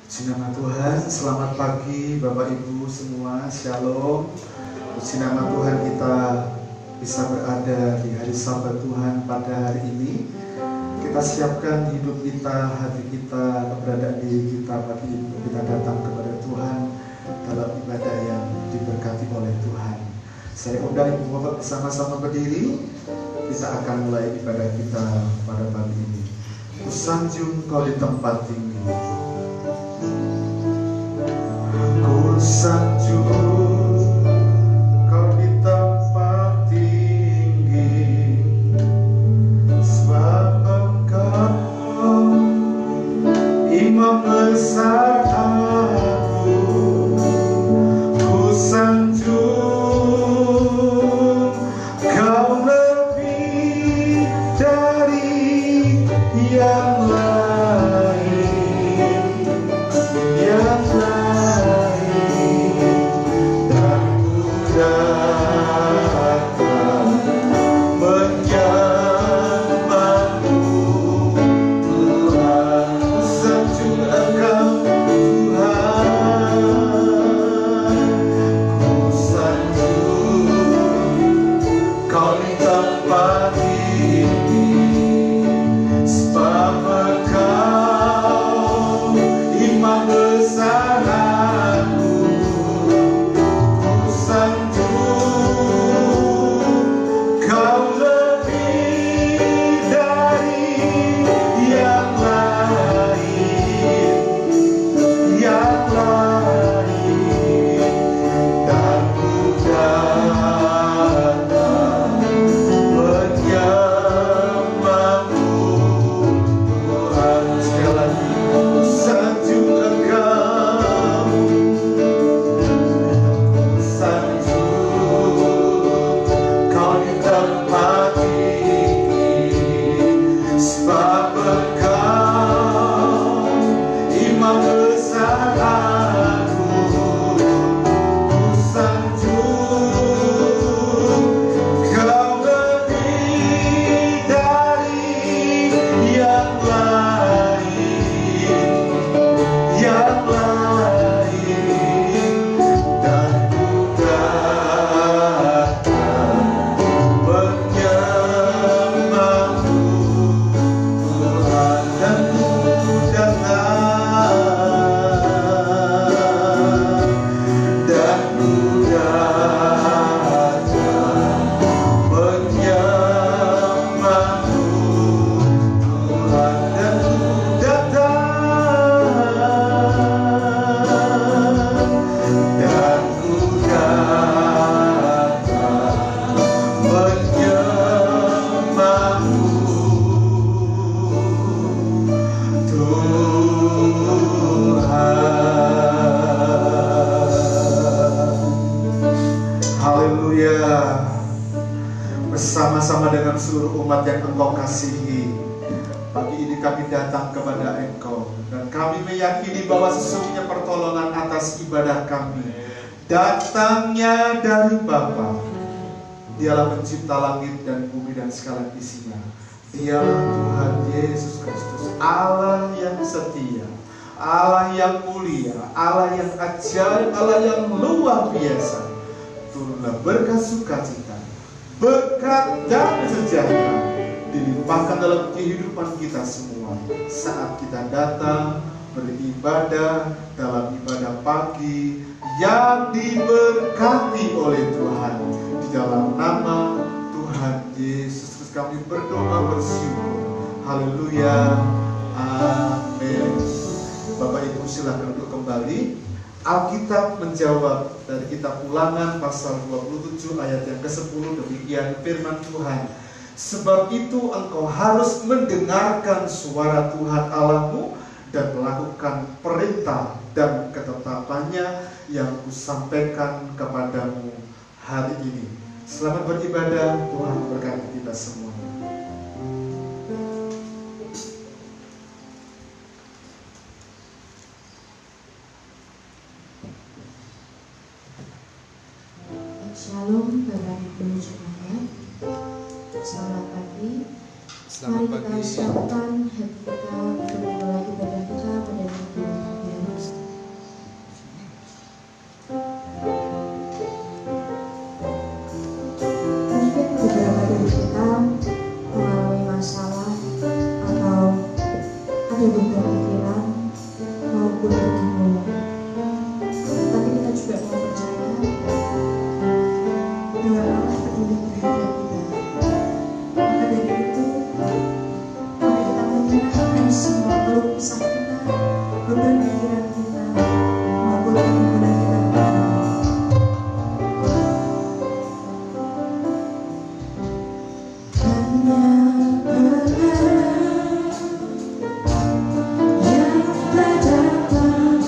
Puji nama Tuhan, selamat pagi Bapak Ibu semua, Shalom. Puji nama Tuhan, kita bisa berada di hari Sabat Tuhan pada hari ini. Kita siapkan hidup kita, hati kita, keberadaan diri kita pagi ini. Kita datang kepada Tuhan dalam ibadah yang diberkati oleh Tuhan. Saya undang Ibu Bapak bersama-sama berdiri. Kita akan mulai ibadah kita pada pagi ini. Kusanjung Kau di tempat tinggi, kusanjung Kau di tempat tinggi, sebab Engkau Imam besar aku. Kusanjung Kau lebih dari yang lain, yang lain, dan ku datang menyembahmu Tuhan. Kusanjung Engkau Tuhan, kusanjung Kau di tempat ini, sebab Engkau Imam besar aku. Kusanjung Kau lebih dari yang lain, yang lain, dan ku datang menyembahmu Tuhan. Sekali lagi, kusanjung Engkau, kusanjung Kau di tempat tinggi, sebab Engkau Imam besar aku. Kusanjung Kau lebih dari yang lain, yang lain, dan ku datang menyembahmu Tuhan, dan ku datang, dan ku datang menyembahmu Tuhan, dan ku datang, dan ku datang menyembahmu Tuhan. Haleluya. Bersama-sama dengan seluruh umat yang Engkau kasihi, pagi ini kami datang kepada Engkau, dan kami meyakini bahwa sesungguhnya pertolongan atas ibadah kami datangnya dari Bapa. Dialah pencipta langit dan bumi dan segala isinya. Dialah Tuhan Yesus Kristus, Allah yang setia, Allah yang mulia, Allah yang ajaib, Allah yang luar biasa. Turunlah berkat sukacita, berkat dan sejahtera dilimpahkan dalam kehidupan kita semua saat kita datang beribadah dalam ibadah pagi yang diberkati oleh Tuhan. Di dalam nama Tuhan Yesus Kristus kami berdoa bersyukur. Haleluya. Amin. Bapak Ibu silakan duduk kembali. Alkitab menjawab dari kitab Ulangan pasal 27 ayat yang ke-10, demikian firman Tuhan. Sebab itu engkau harus mendengarkan suara Tuhan Allahmu dan melakukan perintah dan ketetapannya yang kusampaikan kepadamu hari ini. Selamat beribadah, Tuhan berkati kita semua. Shalom Bapak Ibu semuanya. Selamat pagi. Selamat Mari kita pagi. ucapkan hati kita untuk memulai ibadah kita pada minggu yang berpikiran maupun berbingung. Tapi kita juga mau percaya bahwa Allah peduli terhadap kita. Maka dari itu, mari kita menyerahkan semua keluh kesah kita, beban pikiran kita, maupun pergumulan kita kepada Allah. Hanya berharap yang tak dapat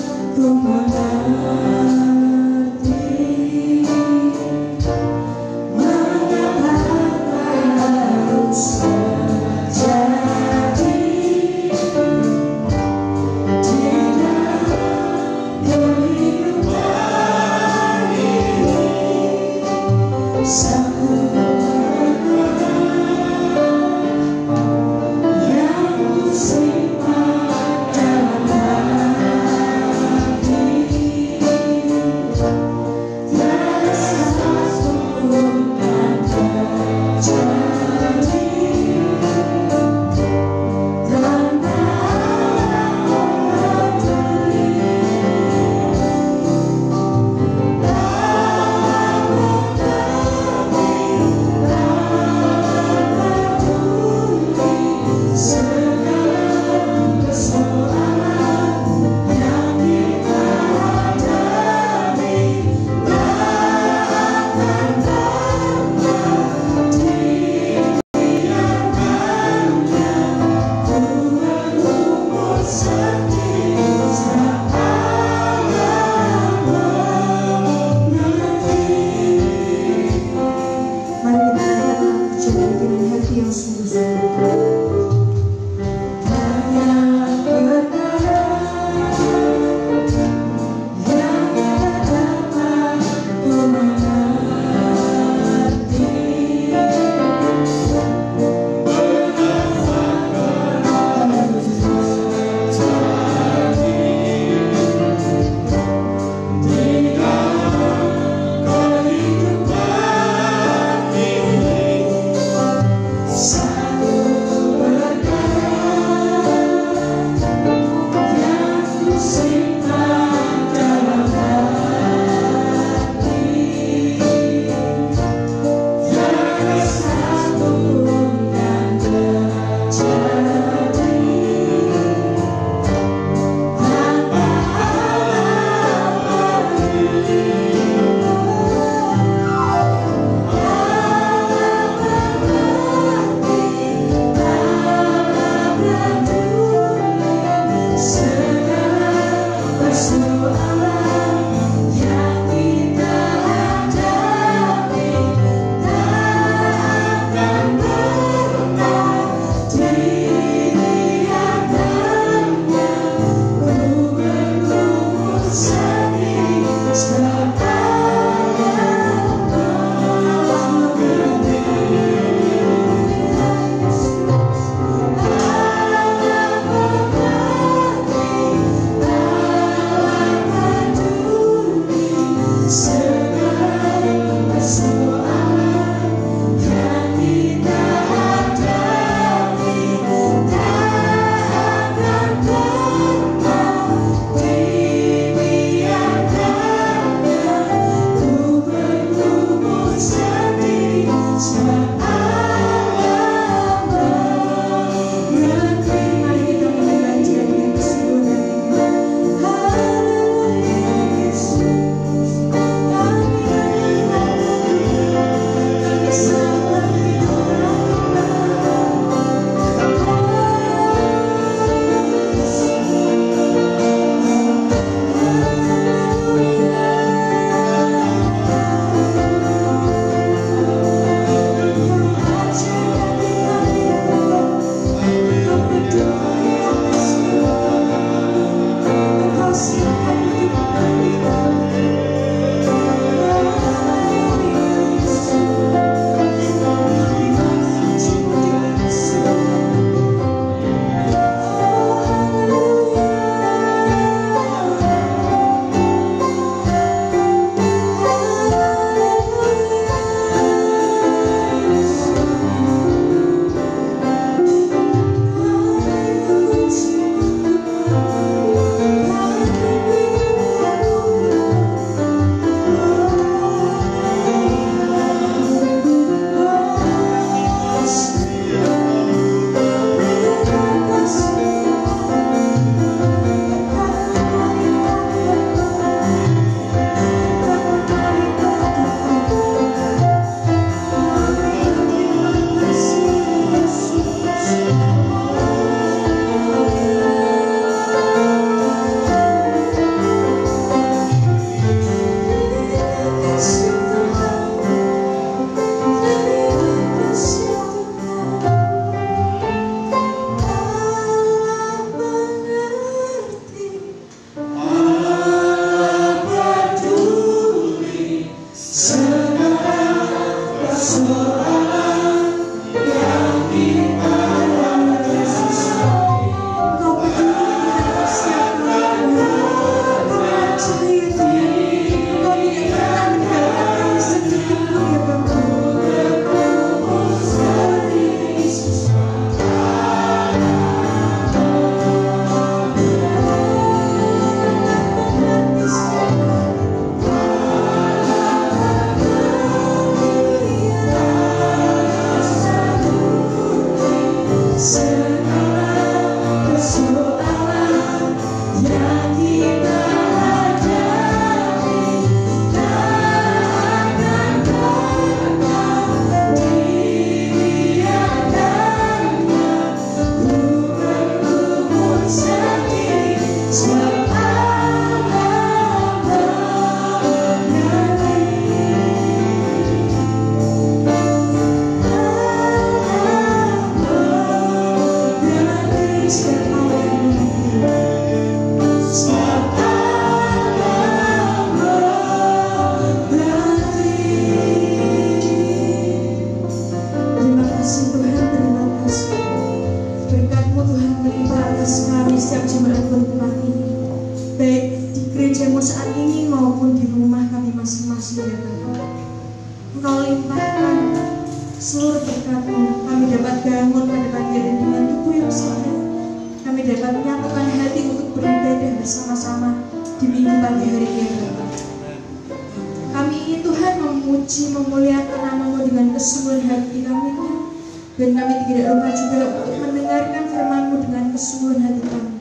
Dan kami tidak lupa juga untuk mendengarkan firman-Mu dengan kesungguhan hati kami,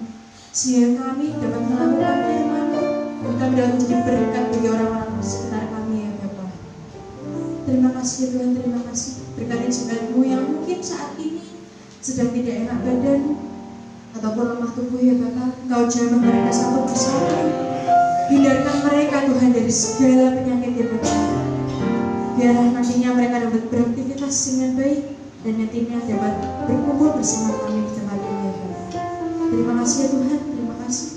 sehingga kami dapat melakukan firman-Mu dan kami dapat menjadi berkat bagi orang-orang di sekitar kami ya Bapa. Terima kasih Tuhan, terima kasih. Berkati jemaat-Mu yang mungkin saat ini sedang tidak enak badan ataupun lemah tubuh ya Bapa. Engkau jamah mereka satu persatu. Hindarkan mereka Tuhan dari segala penyakit ya Bapa. Biarlah nantinya mereka dapat beraktivitas dengan baik dan nantinya dapat berkumpul bersama kami di tempat ini ya Bapa. Terima kasih ya Tuhan, terima kasih.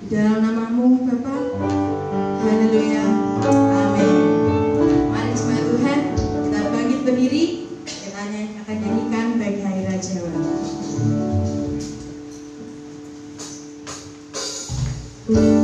Di dalam nama-Mu Bapa. Haleluya. Amin. Mari jemaat Tuhan, kita bangkit berdiri. Kita akan nyanyikan bagi Hari Raja Wali. Aku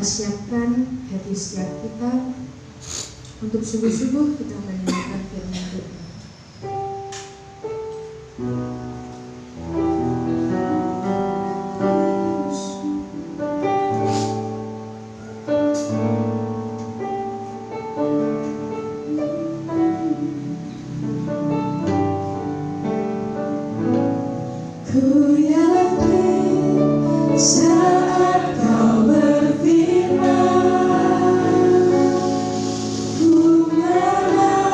siapkan hati setiap kita untuk sungguh-sungguh kita mendengarkan firman Tuhan. Ku yakin saat kau berfirman, ku menang.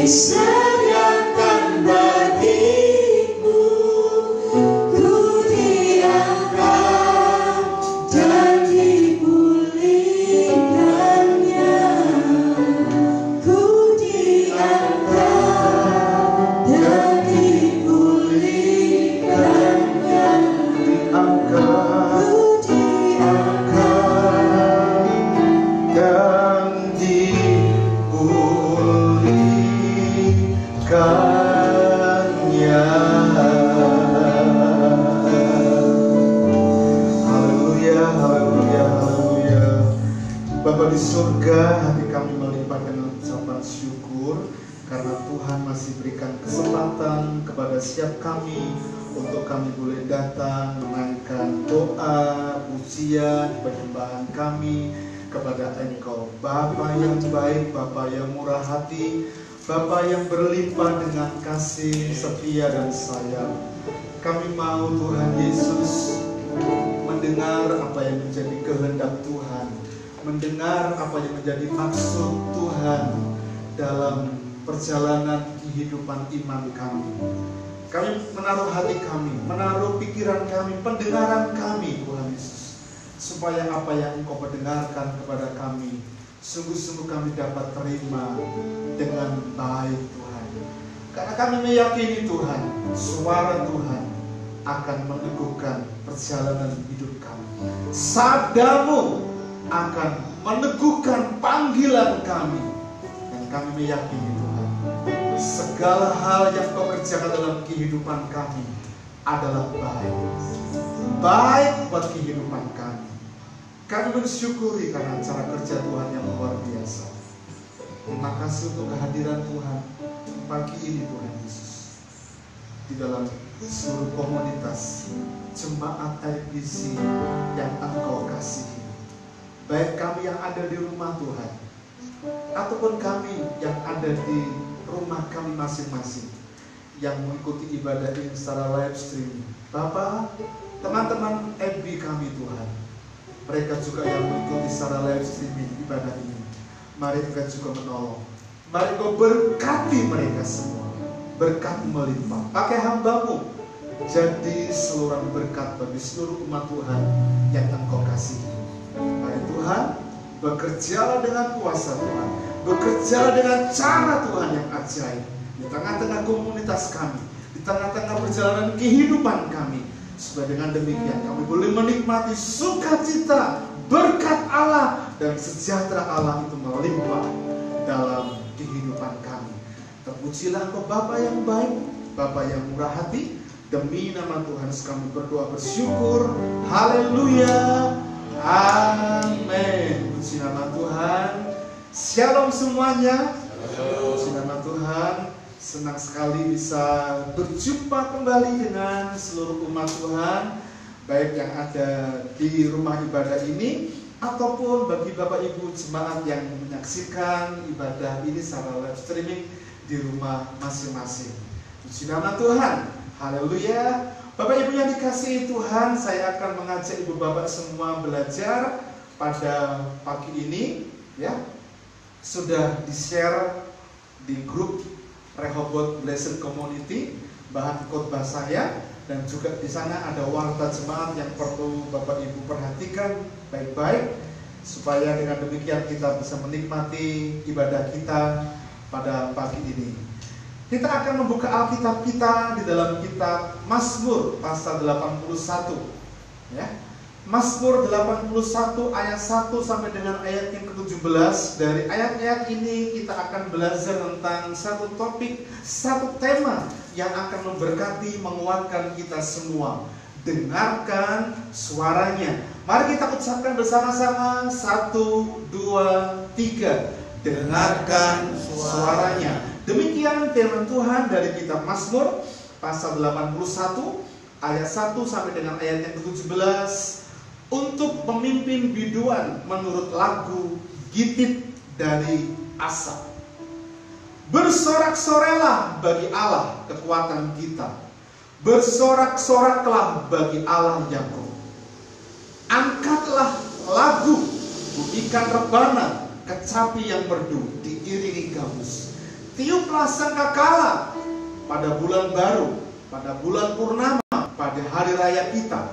disediakan bagimu, ku diangkat dan dipulihkannya, ku diangkat dan dipulihkannya, ku Bapa di surga, hati kami melimpah dengan ucapan syukur karena Tuhan masih berikan kesempatan kepada setiap kami untuk kami boleh datang menaikkan doa, pujian, penyembahan kami kepada Engkau, Bapa yang baik, Bapa yang murah hati, Bapa yang berlimpah dengan kasih, setia dan sayang. Kami mau Tuhan Yesus mendengar apa yang menjadi kehendak Tuhan, mendengar apa yang menjadi maksud Tuhan dalam perjalanan kehidupan iman kami. Kami menaruh hati kami, menaruh pikiran kami, pendengaran kami, Tuhan Yesus, supaya apa yang Engkau perdengarkan kepada kami, sungguh-sungguh kami dapat terima dengan baik, Tuhan. Karena kami meyakini Tuhan, suara Tuhan akan meneguhkan perjalanan hidup kami. Sabdamu akan meneguhkan panggilan kami. Dan kami meyakini Tuhan, segala hal yang Kau kerjakan dalam kehidupan kami adalah baik. Baik buat kehidupan kami. Kami bersyukuri karena cara kerja Tuhan yang luar biasa. Terima kasih untuk kehadiran Tuhan pagi ini, Tuhan Yesus, di dalam seluruh komunitas jemaat IPC yang Engkau kasihi. Baik kami yang ada di rumah Tuhan, ataupun kami yang ada di rumah kami masing-masing yang mengikuti ibadah ini secara live streaming. Bapak, teman-teman FB kami Tuhan, mereka juga yang mengikuti secara live streaming ibadah ini, mari Engkau juga menolong. Mari Engkau berkati mereka semua, berkat melimpah. Pakai hamba-Mu jadi seluruh berkat bagi seluruh umat Tuhan yang Engkau kasihi. Mari Tuhan, bekerjalah dengan kuasa Tuhan, bekerjalah dengan cara Tuhan yang ajaib di tengah-tengah komunitas kami, di tengah-tengah perjalanan kehidupan kami, supaya dengan demikian kami boleh menikmati sukacita, berkat Allah, dan sejahtera Allah itu melimpah dalam kehidupan kami. Terpujilah Engkau Bapa yang baik, Bapa yang murah hati. Demi nama Tuhan kami berdoa bersyukur. Haleluya. Amin. Puji nama Tuhan. Shalom semuanya. Puji nama Tuhan. Senang sekali bisa berjumpa kembali dengan seluruh umat Tuhan, baik yang ada di rumah ibadah ini ataupun bagi Bapak Ibu jemaat yang menyaksikan ibadah ini secara live streaming di rumah masing-masing. Puji nama Tuhan. Haleluya. Bapak Ibu yang dikasihi Tuhan, saya akan mengajak Ibu Bapak semua belajar pada pagi ini, ya. Sudah di-share di grup Rehoboth Blessed Community bahan khotbah saya, dan juga di sana ada warta jemaat yang perlu Bapak Ibu perhatikan baik-baik supaya dengan demikian kita bisa menikmati ibadah kita pada pagi ini. Kita akan membuka Alkitab kita di dalam kitab Mazmur pasal 81, ya. Mazmur 81 ayat 1 sampai dengan ayat yang ke-17. Dari ayat-ayat ini kita akan belajar tentang satu topik, satu tema yang akan memberkati, menguatkan kita semua. Dengarkan suaranya. Mari kita ucapkan bersama-sama 1, 2, 3. Dengarkan suaranya. Demikian firman Tuhan dari kitab Mazmur pasal 81 ayat 1 sampai dengan ayat yang ke-17. Untuk pemimpin biduan menurut lagu Gitit dari Asaf. Bersorak-sorelah bagi Allah kekuatan kita, bersorak-soraklah bagi Allah Yakub. Angkatlah lagu, bunyikan rebana, kecapi yang merdu diiringi gambus. tiuplah sangkakala pada bulan baru, pada bulan purnama, pada hari raya kita.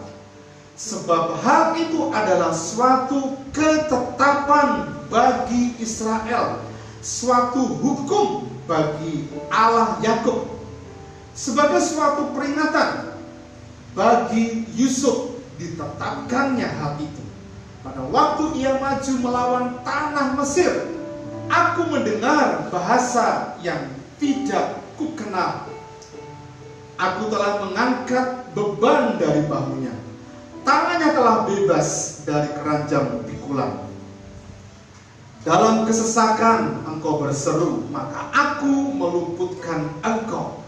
Sebab hal itu adalah suatu ketetapan bagi Israel, suatu hukum bagi Allah Yakub, sebagai suatu peringatan bagi Yusuf. Ditetapkannya hal itu pada waktu ia maju melawan tanah Mesir. Aku mendengar bahasa yang tidak kukenal. Aku telah mengangkat beban dari bahunya. Tangannya telah bebas dari keranjang pikulan. Dalam kesesakan engkau berseru, maka aku meluputkan engkau.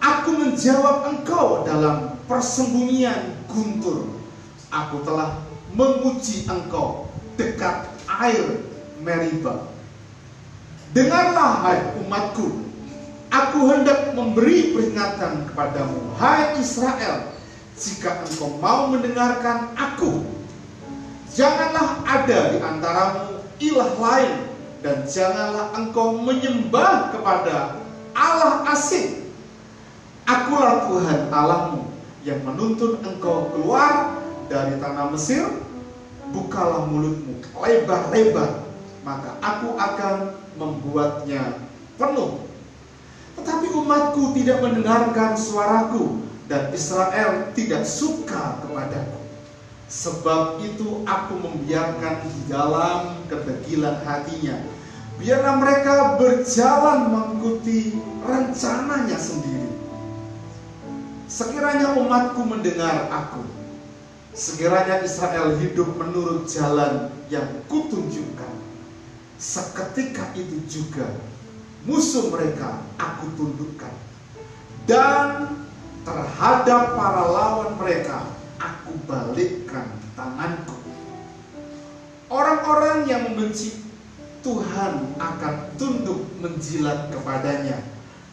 Aku menjawab engkau dalam persembunyian guntur. Aku telah menguji engkau dekat air Meriba. Dengarlah, hai umatku, aku hendak memberi peringatan kepadamu, hai Israel. Jika engkau mau mendengarkan aku, janganlah ada di antaramu ilah lain, dan janganlah engkau menyembah kepada Allah asing. Akulah Tuhan Allahmu yang menuntun engkau keluar dari tanah Mesir. Bukalah mulutmu lebar-lebar, maka aku akan membuatnya penuh. Tetapi umatku tidak mendengarkan suaraku, dan Israel tidak suka kepadaku. Sebab itu aku membiarkan di dalam kedegilan hatinya. Biarlah mereka berjalan mengikuti rencananya sendiri. Sekiranya umatku mendengar aku, sekiranya Israel hidup menurut jalan yang kutunjukkan, seketika itu juga musuh mereka aku tundukkan, dan terhadap para lawan mereka aku balikkan tanganku. Orang-orang yang membenci Tuhan akan tunduk menjilat kepadanya,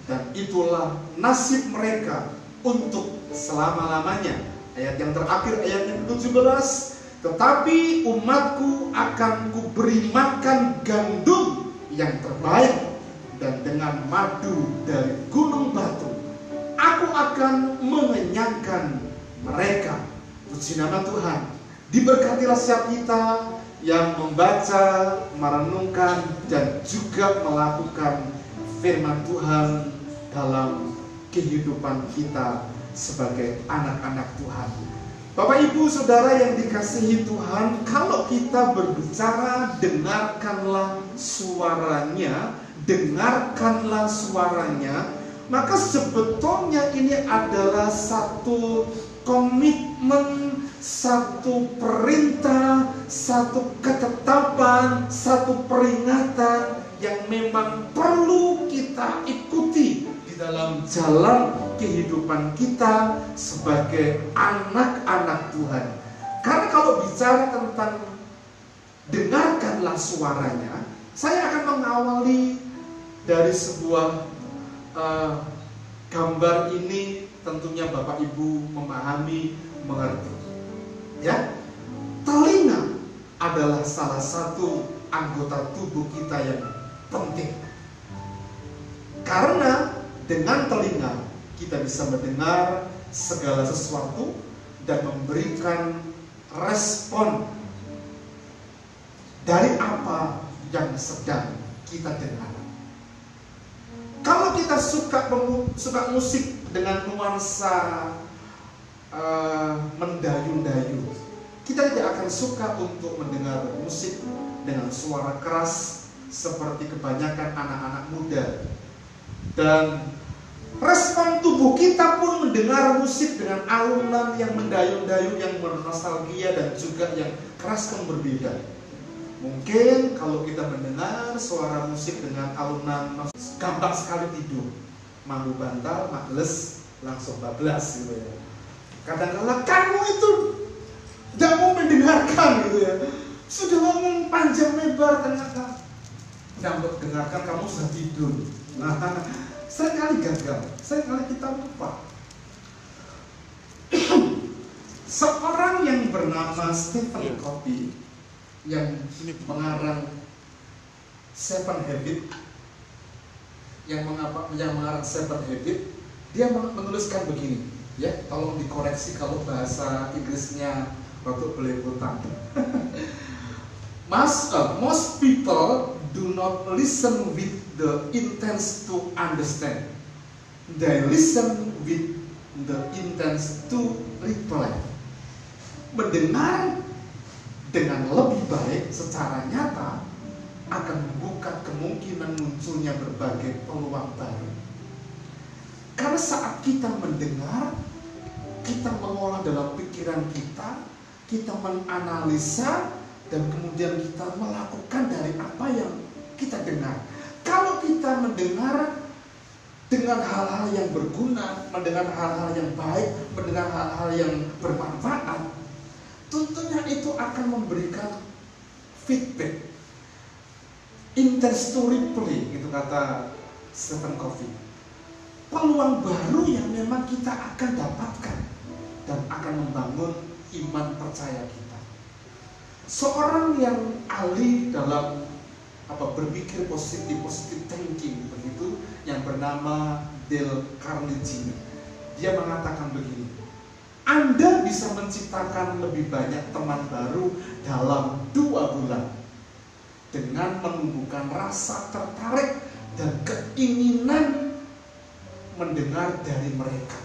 dan itulah nasib mereka untuk selama-lamanya. Ayat yang terakhir, ayat yang ke-17, tetapi umatku akan kuberi makan gandum yang terbaik, dan dengan madu dari gunung batu aku akan mengenyangkan mereka. Puji nama Tuhan. Diberkatilah setiap kita yang membaca, merenungkan, dan juga melakukan firman Tuhan dalam kehidupan kita sebagai anak-anak Tuhan. Bapak Ibu Saudara yang dikasihi Tuhan, kalau kita berbicara dengarkanlah suaranya, dengarkanlah suaranya, maka sebetulnya ini adalah satu komitmen, satu perintah, satu ketetapan, satu peringatan yang memang perlu kita ikuti di dalam jalan kehidupan kita sebagai anak-anak Tuhan. Karena kalau bicara tentang dengarkanlah suaranya, saya akan mengawali dari sebuah gambar ini. Tentunya Bapak Ibu memahami, mengerti. Ya, telinga adalah salah satu anggota tubuh kita yang penting. Karena dengan telinga kita bisa mendengar segala sesuatu dan memberikan respon dari apa yang sedang kita dengar. Kalau kita suka musik dengan nuansa mendayu-dayu, kita tidak akan suka untuk mendengar musik dengan suara keras seperti kebanyakan anak-anak muda. Dan respon tubuh kita pun mendengar musik dengan alunan yang mendayu-dayu, yang bernostalgia, dan juga yang keras pun berbeda. Mungkin kalau kita mendengar suara musik dengan alunan gampang sekali tidur, mampu bantal, males, langsung bablas gitu ya. Kadang-kadang kamu itu tidak mau mendengarkan gitu ya. Sudah ngomong panjang lebar, ternyata tidak mau dengarkan, kamu sudah tidur. Nah, seringkali gagal, seringkali kita lupa. Seorang yang bernama Stephen Covey yang mengarang Seven Habits, yang mengarang Seven Habits, dia menuliskan begini, ya, tolong dikoreksi kalau bahasa Inggrisnya waktu belepotan. Most people do not listen with the intent to understand. They listen with the intent to reply. Mendengar dengan lebih baik secara nyata akan membuka kemungkinan munculnya berbagai peluang baru. Karena saat kita mendengar, kita mengolah dalam pikiran kita menganalisa, dan kemudian kita melakukan dari apa yang kita dengar. Kalau kita mendengar dengan hal-hal yang berguna, mendengar hal-hal yang baik, mendengar hal-hal yang bermanfaat, tentunya itu akan memberikan feedback. Intense to reply, gitu kata Stephen Covey. Peluang baru yang memang kita akan dapatkan dan akan membangun iman percaya kita. Seorang yang ahli dalam berpikir positif thinking begitu, yang bernama Dale Carnegie, dia mengatakan begini: Anda bisa menciptakan lebih banyak teman baru dalam 2 bulan dengan menumbuhkan rasa tertarik dan keinginan mendengar dari mereka,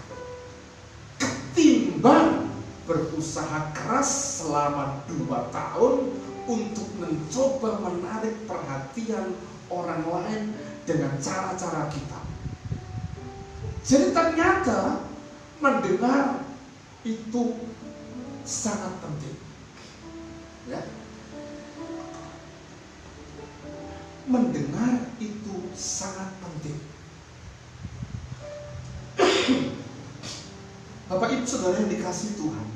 ketimbang berusaha keras selama 2 tahun untuk mencoba menarik perhatian orang lain dengan cara-cara kita. Jadi ternyata mendengar itu sangat penting, ya. Mendengar itu sangat penting. Bapak Ibu Saudara yang dikasihi Tuhan,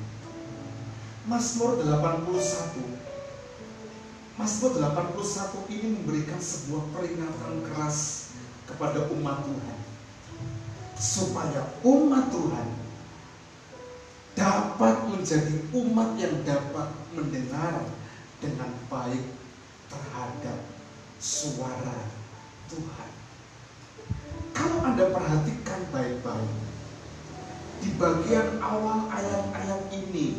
Mazmur 81 ini memberikan sebuah peringatan keras kepada umat Tuhan, supaya umat Tuhan dapat menjadi umat yang dapat mendengar dengan baik terhadap suara Tuhan. Kalau Anda perhatikan baik-baik, di bagian awal ayat-ayat ini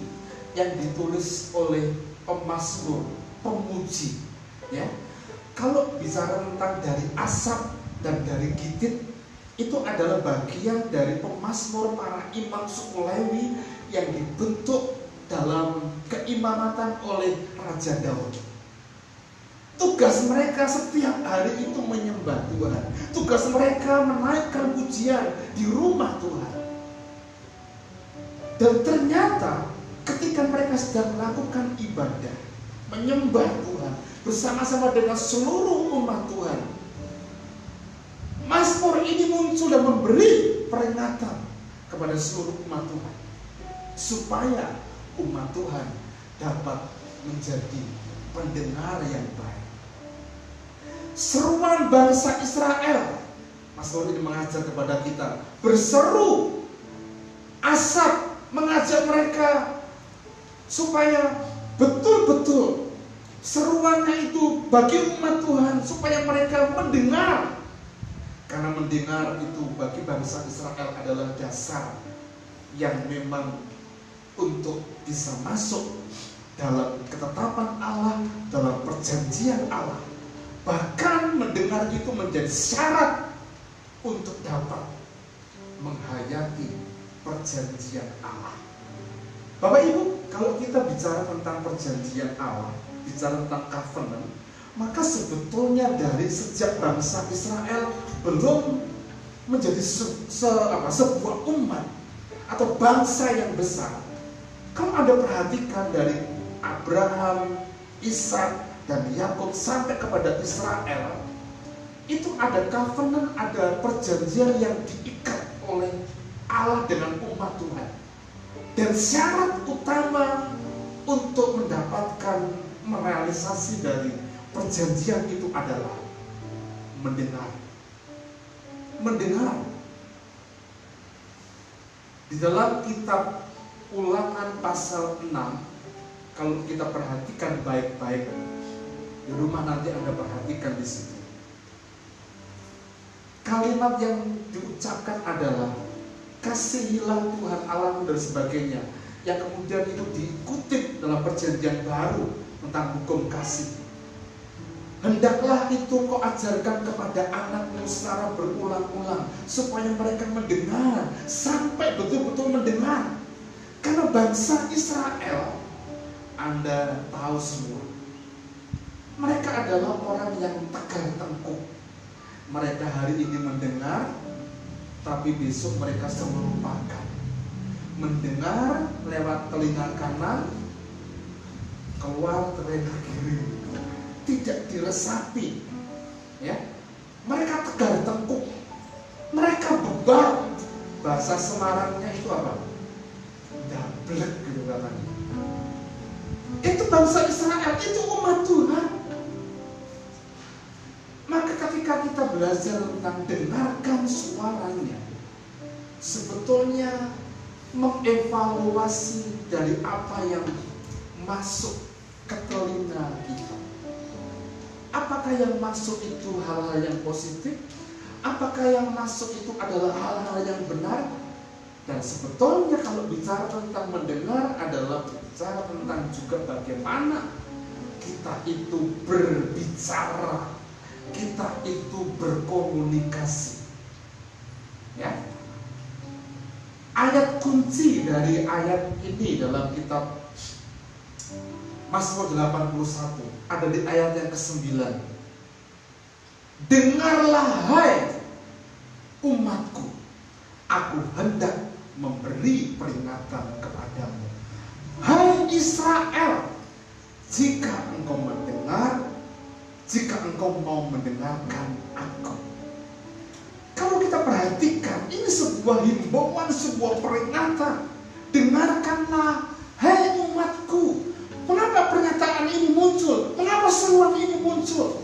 yang ditulis oleh pemazmur, pemuji, ya. Kalau bicara tentang dari Asaf dan dari Gitit, itu adalah bagian dari pemazmur para imam suku Lewi yang dibentuk dalam keimamatan oleh Raja Daud. Tugas mereka setiap hari itu menyembah Tuhan. Tugas mereka menaikkan pujian di rumah Tuhan. Dan ternyata ketika mereka sedang melakukan ibadah, menyembah Tuhan bersama-sama dengan seluruh umat Tuhan, Mazmur ini muncul dan memberi peringatan kepada seluruh umat Tuhan, supaya umat Tuhan dapat menjadi pendengar yang baik. Seruan bangsa Israel, Mazmur ini mengajar kepada kita berseru. Asaf mengajak mereka supaya betul-betul seruannya itu bagi umat Tuhan, supaya mereka mendengar. Karena mendengar itu bagi bangsa Israel adalah dasar yang memang untuk bisa masuk dalam ketetapan Allah, dalam perjanjian Allah. Bahkan mendengar itu menjadi syarat untuk dapat menghayati perjanjian Allah. Bapak Ibu, kalau kita bicara tentang perjanjian Allah, bicara tentang covenant, maka sebetulnya dari sejak bangsa Israel belum menjadi sebuah umat atau bangsa yang besar. Kalau Anda perhatikan dari Abraham, Ishak, dan Yakub sampai kepada Israel, itu ada covenant, ada perjanjian yang diikat oleh Allah dengan umat Tuhan. Dan syarat utama untuk mendapatkan merealisasi dari perjanjian itu adalah mendengar. Mendengar. Di dalam kitab Ulangan pasal 6, kalau kita perhatikan baik-baik, di rumah nanti Anda perhatikan di situ. Kalimat yang diucapkan adalah kasihilah Tuhan Allahmu dan sebagainya, yang kemudian itu dikutip dalam perjanjian baru tentang hukum kasih. Hendaklah itu kau ajarkan kepada anakmu secara berulang-ulang, supaya mereka mendengar, sampai betul-betul mendengar. Karena bangsa Israel, Anda tahu semua, mereka adalah orang yang tegar tengkuk. Mereka hari ini mendengar, tapi besok mereka semua lupakan. Mendengar lewat telinga kanan, keluar telinga kiri, tidak diresapi, ya. Mereka tegar tengkuk, mereka bebal. Bahasa Semarangnya itu apa? Dablek gitu katanya. Itu bangsa Israel, itu umat Tuhan. Maka ketika kita belajar tentang dengarkan suaranya, sebetulnya mengevaluasi dari apa yang masuk ke telinga kita. Apakah yang masuk itu hal-hal yang positif? Apakah yang masuk itu adalah hal-hal yang benar? Dan sebetulnya kalau bicara tentang mendengar adalah bicara tentang juga bagaimana kita itu berbicara, kita itu berkomunikasi. Ya. Ayat kunci dari ayat ini dalam kitab Mazmur 81 ada di ayat yang ke-9. Dengarlah hai umatku, aku hendak memberi peringatan kepadamu. Hai Israel, jika engkau mendengar, jika engkau mau mendengarkan aku. Kalau kita perhatikan, ini sebuah himbauan, sebuah peringatan. Dengarkanlah, hai umatku. Mengapa pernyataan ini muncul? Mengapa seruan ini muncul?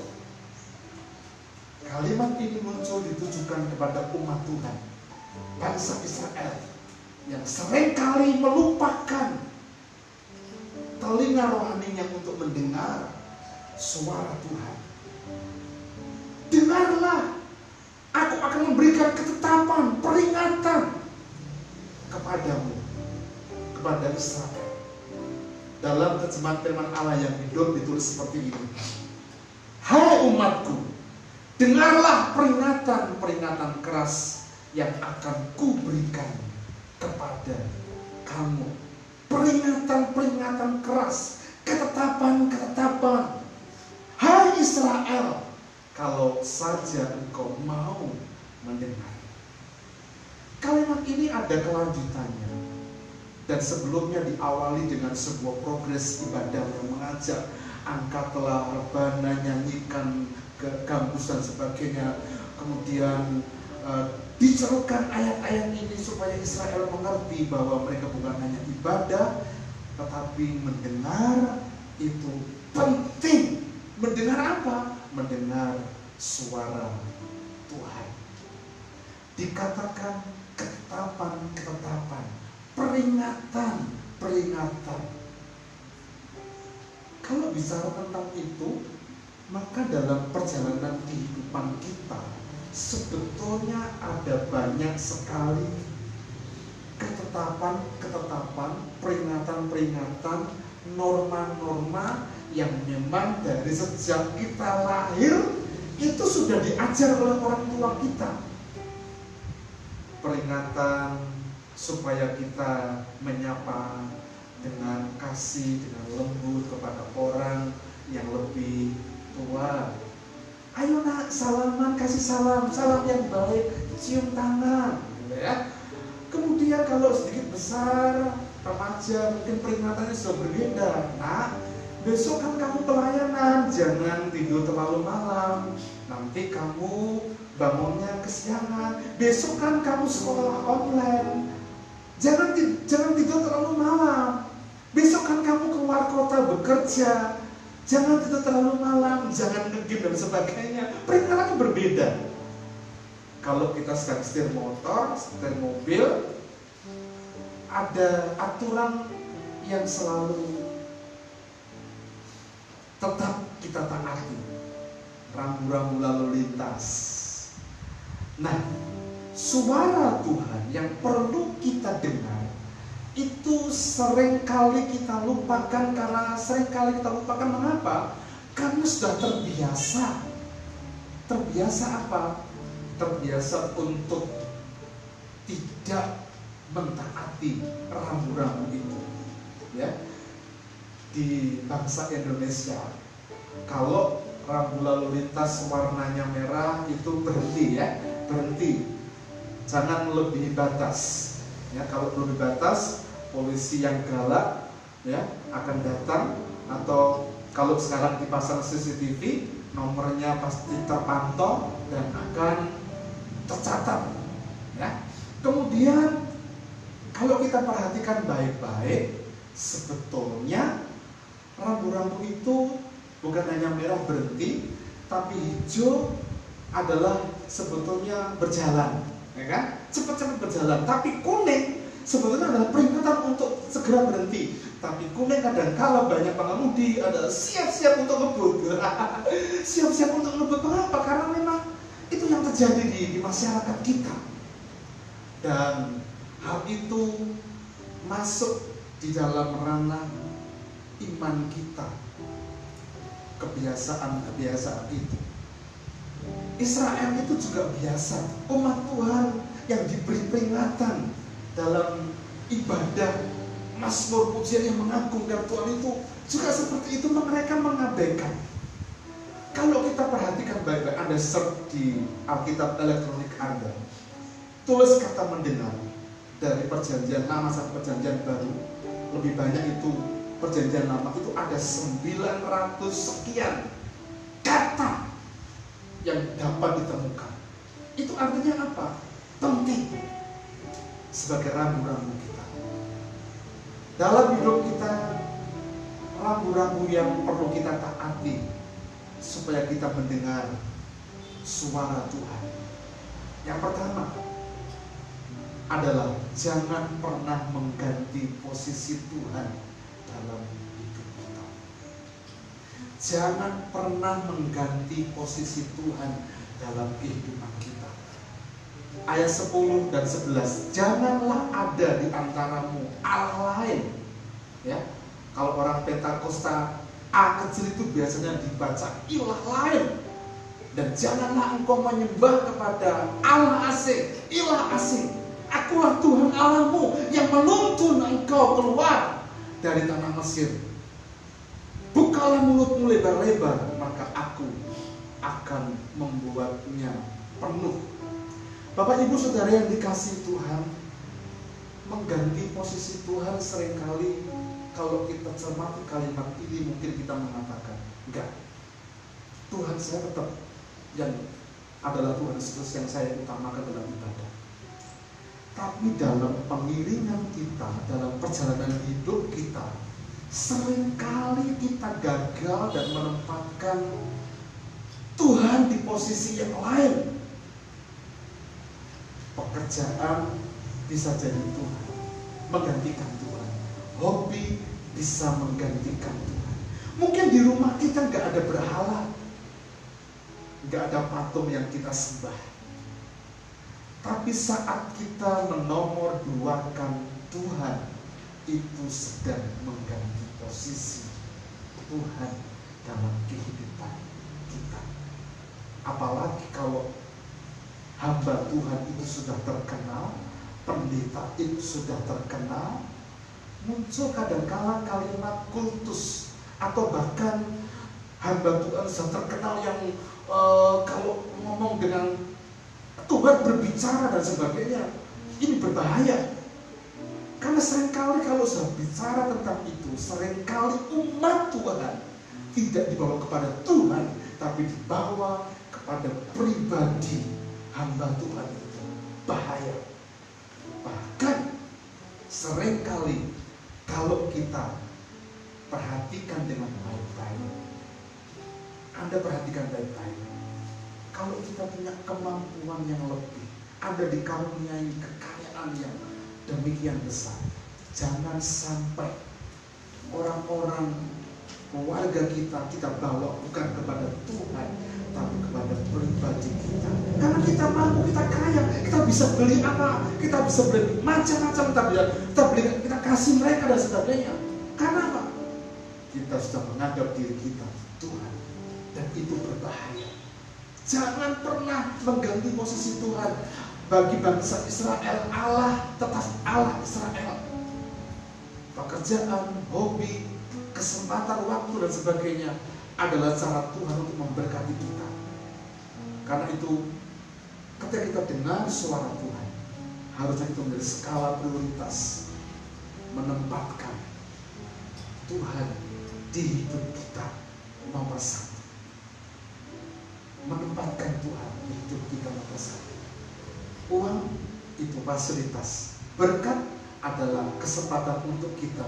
Kalimat ini muncul ditujukan kepada umat Tuhan, bangsa Israel, yang seringkali melupakan telinga rohaninya untuk mendengar suara Tuhan. Dengarlah, aku akan memberikan ketetapan, peringatan kepadamu, kepada Israel. Dalam terjemahan firman Allah yang hidup ditulis seperti ini. Hai umatku, dengarlah peringatan-peringatan keras yang akan kuberikan kepada kamu. Peringatan-peringatan keras, ketetapan-ketetapan. Hai Israel, kalau saja engkau mau mendengar. Kalimat ini ada kelanjutannya. Dan sebelumnya diawali dengan sebuah progres ibadah yang mengajak angkatlah rebana, nyanyikan ke gambus dan sebagainya. Kemudian dicerukan ayat-ayat ini supaya Israel mengerti bahwa mereka bukan hanya ibadah, tetapi mendengar itu penting. Mendengar apa? Mendengar suara Tuhan. Dikatakan ketetapan-ketetapan, peringatan-peringatan. Kalau bicara tentang itu, maka dalam perjalanan kehidupan kita sebetulnya ada banyak sekali ketetapan-ketetapan, peringatan-peringatan, norma-norma yang memang dari sejak kita lahir itu sudah diajar oleh orang tua kita. Peringatan supaya kita menyapa dengan kasih, dengan lembut kepada orang yang lebih tua. Ayo nak, salaman, kasih salam, salam yang baik, cium tangan, gitu ya. Kemudian kalau sedikit besar, remaja, mungkin peringatannya sudah berbeda. Nak, besok kan kamu pelayanan, jangan tidur terlalu malam. Nanti kamu bangunnya kesiangan. Besok kan kamu sekolah online, jangan tidur terlalu malam. Besok kan kamu keluar kota bekerja, jangan tidur terlalu malam, jangan nge-game dan sebagainya. Peringatannya berbeda. Kalau kita sedang setir motor, setir mobil, ada aturan yang selalu tetap kita taati. Rambu-rambu lalu lintas Nah, suara Tuhan yang perlu kita dengar itu seringkali kita lupakan. Karena seringkali kita lupakan, mengapa? Karena sudah terbiasa. Terbiasa apa? Terbiasa untuk tidak mentaati rambu-rambu itu. Ya, di bangsa Indonesia, kalau rambu lalu lintas warnanya merah itu berhenti, ya, berhenti. Jangan lebih batas. Ya, kalau lebih batas, polisi yang galak ya akan datang, atau kalau sekarang dipasang CCTV, nomornya pasti terpantau dan akan tercatat. Ya. Kemudian kalau kita perhatikan baik-baik, sebetulnya rambu-rambu itu bukan hanya merah berhenti, tapi hijau adalah sebetulnya berjalan, ya kan? Cepat-cepat berjalan. Tapi kuning sebetulnya adalah peringatan untuk segera berhenti. Tapi kuning kadang-kala banyak pengemudi ada siap-siap untuk ngebut. Siap-siap untuk ngebut. Mengapa? Karena memang itu yang terjadi di masyarakat kita. Dan hal itu masuk di dalam ranah iman kita, kebiasaan-kebiasaan itu. Israel itu juga biasa, umat Tuhan yang diberi peringatan dalam ibadah mazmur pujian yang mengagungkan Tuhan itu juga seperti itu. Mereka mengabaikan. Kalau kita perhatikan baik-baik, Anda search di Alkitab elektronik Anda, tulis kata mendengar dari perjanjian lama sampai perjanjian baru, lebih banyak itu perjanjian lama itu ada 900 sekian kata yang dapat ditemukan. Itu artinya apa? Penting sebagai rambu-rambu kita. Dalam hidup kita, rambu-rambu yang perlu kita taati supaya kita mendengar suara Tuhan. Yang pertama adalah jangan pernah mengganti posisi Tuhan dalam hidup kita. Jangan pernah mengganti posisi Tuhan dalam kehidupan kita. Ayat 10 dan 11, janganlah ada di antaramu Allah lain. Ya, kalau orang Pentakosta, A kecil itu biasanya dibaca ilah lain. Dan janganlah engkau menyembah kepada Allah asing, ilah asing. Akulah Tuhan Allahmu yang menuntun engkau keluar dari tanah Mesir. Bukalah mulutmu lebar-lebar, maka aku akan membuatnya penuh. Bapak Ibu Saudara yang dikasihi Tuhan, mengganti posisi Tuhan seringkali kalau kita cermati kalimat ini mungkin kita mengatakan, enggak, Tuhan saya tetap yang adalah Tuhan Yesus yang saya utamakan dalam ibadah. Tapi dalam pengiringan kita, dalam perjalanan hidup kita, seringkali kita gagal dan menempatkan Tuhan di posisi yang lain. Pekerjaan bisa jadi Tuhan, menggantikan Tuhan. Hobi bisa menggantikan Tuhan. Mungkin di rumah kita nggak ada berhala, nggak ada patung yang kita sembah. Tapi saat kita menomor duakan Tuhan, itu sedang mengganti posisi Tuhan dalam kehidupan kita. Apalagi kalau hamba Tuhan itu sudah terkenal, pendeta itu sudah terkenal, muncul kadang-kala kalimat kultus, atau bahkan hamba Tuhan sudah terkenal yang kalau ngomong dengan Tuhan berbicara dan sebagainya, ini berbahaya. Karena seringkali kalau sudah bicara tentang itu, seringkali umat Tuhan tidak dibawa kepada Tuhan, tapi dibawa kepada pribadi hamba Tuhan itu. Bahaya. Bahkan seringkali kalau kita perhatikan dengan baik-baik, Anda perhatikan baik-baik, kalau kita punya kemampuan yang lebih, Anda dikaruniai kekayaan yang demikian besar, jangan sampai orang-orang keluarga kita bawa bukan kepada Tuhan, tapi kepada pribadi kita. Karena kita mampu, kita kaya, kita bisa beli apa, kita bisa beli macam-macam, kita kasih mereka dan sebagainya. Karena apa? Kita sudah menganggap diri kita Tuhan, dan itu berbahaya. Jangan pernah mengganti posisi Tuhan. Bagi bangsa Israel, Allah tetap Allah Israel. Pekerjaan, hobi, kesempatan, waktu dan sebagainya adalah cara Tuhan untuk memberkati kita. Karena itu, ketika kita dengar suara Tuhan, harusnya itu menjadi skala prioritas, menempatkan Tuhan di hidup kita nomor satu. Menempatkan Tuhan di hidup kita nomor satu. Uang itu fasilitas, berkat adalah kesempatan untuk kita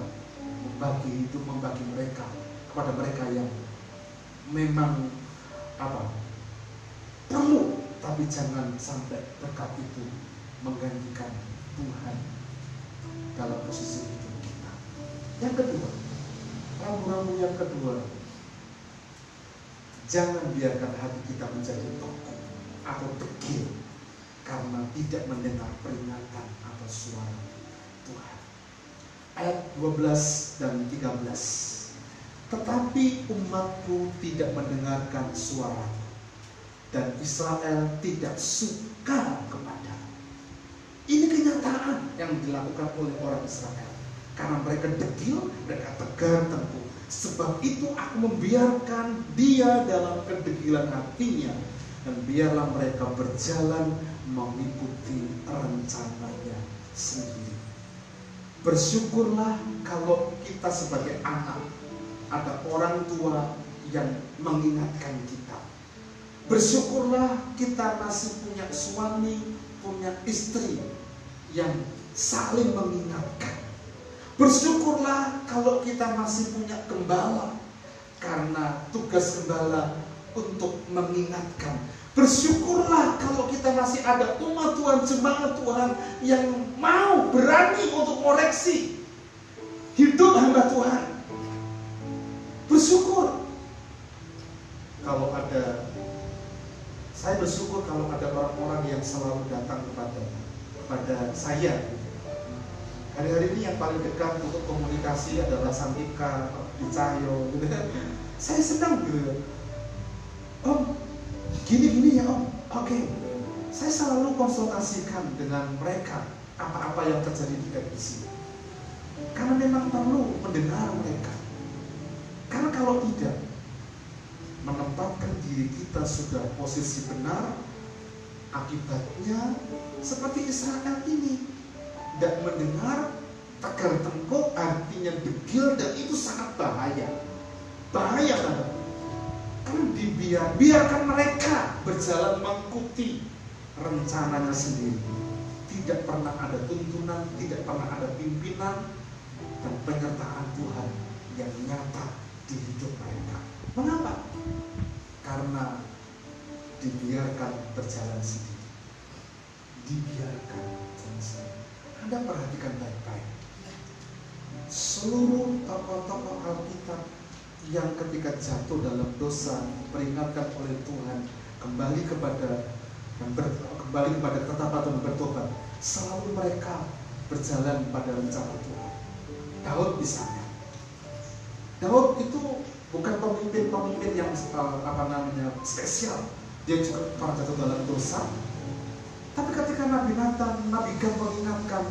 membagi hidup, membagi mereka kepada mereka yang memang perlu, tapi jangan sampai berkat itu menggantikan Tuhan dalam posisi hidup kita. Yang kedua, rambu-rambu yang kedua, jangan biarkan hati kita menjadi takut atau degil karena tidak mendengar peringatan atau suara Tuhan. Ayat 12 dan 13. Tetapi umatku tidak mendengarkan suaraku, dan Israel tidak suka kepada. Ini kenyataan yang dilakukan oleh orang Israel. Karena mereka degil, mereka tegar tengkuk. Sebab itu aku membiarkan dia dalam kedegilan hatinya, dan biarlah mereka berjalan mengikuti rencananya sendiri. Bersyukurlah kalau kita sebagai anak ada orang tua yang mengingatkan kita. Bersyukurlah kita masih punya suami, punya istri yang saling mengingatkan. Bersyukurlah kalau kita masih punya gembala, karena tugas gembala untuk mengingatkan. Bersyukurlah kalau kita masih ada umat Tuhan, jemaat Tuhan yang mau berani untuk koreksi hidup hamba Tuhan. Bersyukur kalau ada, saya bersyukur kalau ada orang-orang yang selalu datang kepada saya. Hari-hari ini yang paling dekat untuk komunikasi adalah Santika, Dicayo, gitu. Saya senang gitu. Om, gini-gini ya Om. Oke. Saya selalu konsultasikan dengan mereka apa-apa yang terjadi di FBC. Karena memang perlu mendengar mereka. Karena kalau tidak, menempatkan diri kita sudah posisi benar, akibatnya seperti Israel ini, tidak mendengar, tegar tengkuk, artinya degil, dan itu sangat bahaya. Bahaya banget. Kan biarkan mereka berjalan mengikuti rencananya sendiri. Tidak pernah ada tuntunan, tidak pernah ada pimpinan dan penyertaan Tuhan yang nyata di hidup mereka. Mengapa? Karena dibiarkan berjalan sendiri. Dibiarkan berjalan sendiri. Anda perhatikan baik-baik. Seluruh tokoh-tokoh Alkitab yang ketika jatuh dalam dosa diperingatkan oleh Tuhan kembali kepada ketetapan dan bertobat, selalu mereka berjalan pada rencana Tuhan. Daud misalnya, Daud itu bukan pemimpin yang spesial, dia juga pernah jatuh dalam dosa. Tapi ketika Nabi Nathan, Nabi Gad mengingatkan,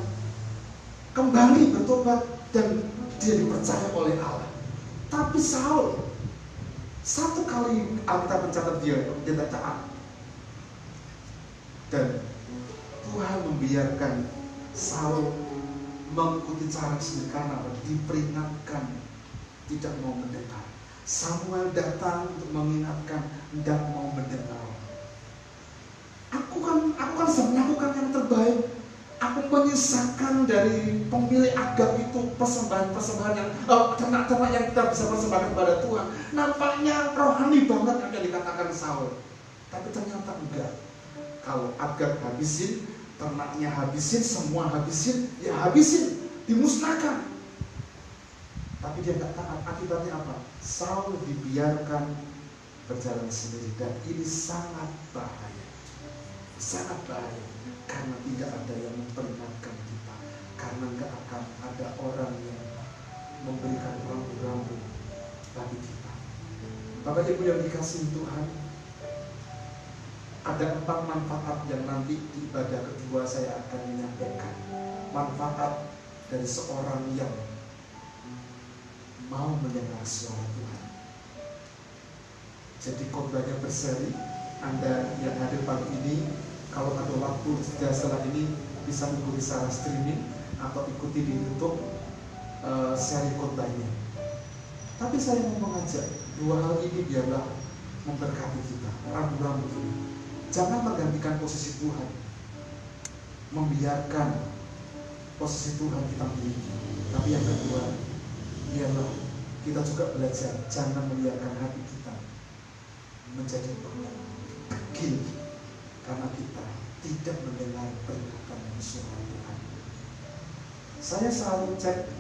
kembali bertobat dan dia dipercaya oleh Allah. Tapi Saul, satu kali Alkitab mencatat dia tidak taat. Dan Tuhan membiarkan Saul mengikuti cara sendiri karena diperingatkan, tidak mau mendengar. Samuel datang untuk mengingatkan, tidak mau mendengar. Aku kan sedang melakukan yang terbaik. Aku menyisakan dari pemilik Agag itu persembahan-persembahan yang ternak-ternak yang kita bisa persembahkan kepada Tuhan. Nampaknya rohani banget yang dikatakan Saul. Tapi ternyata enggak. Kalau Agag habisin, ternaknya habisin, semua habisin, ya habisin, dimusnahkan. Tapi dia enggak taat. Akibatnya apa? Saul dibiarkan berjalan sendiri, dan ini sangat bahaya. sangat baik, karena tidak ada yang memperingatkan kita, karena nggak akan ada orang yang memberikan rambu-rambu bagi kita. Bapak Ibu yang dikasihi Tuhan, ada 4 manfaat yang nanti di ibadah kedua saya akan menyampaikan. Manfaat dari seorang yang mau mendengar suara Tuhan. Jadi khotbahnya berseri. Anda yang hadir pagi ini, kalau ada waktu setelah ini bisa mengikuti secara streaming atau ikuti di YouTube seri khotbahnya. Tapi saya mau mengajak 2 hal ini biarlah memberkati kita. Rambu-rambu ini. Jangan menggantikan posisi Tuhan, membiarkan posisi Tuhan kita miliki. Tapi yang kedua, biarlah kita juga belajar jangan membiarkan hati kita menjadi pegil karena kita tidak mendengar peringatan dari suara Tuhan. Saya selalu cek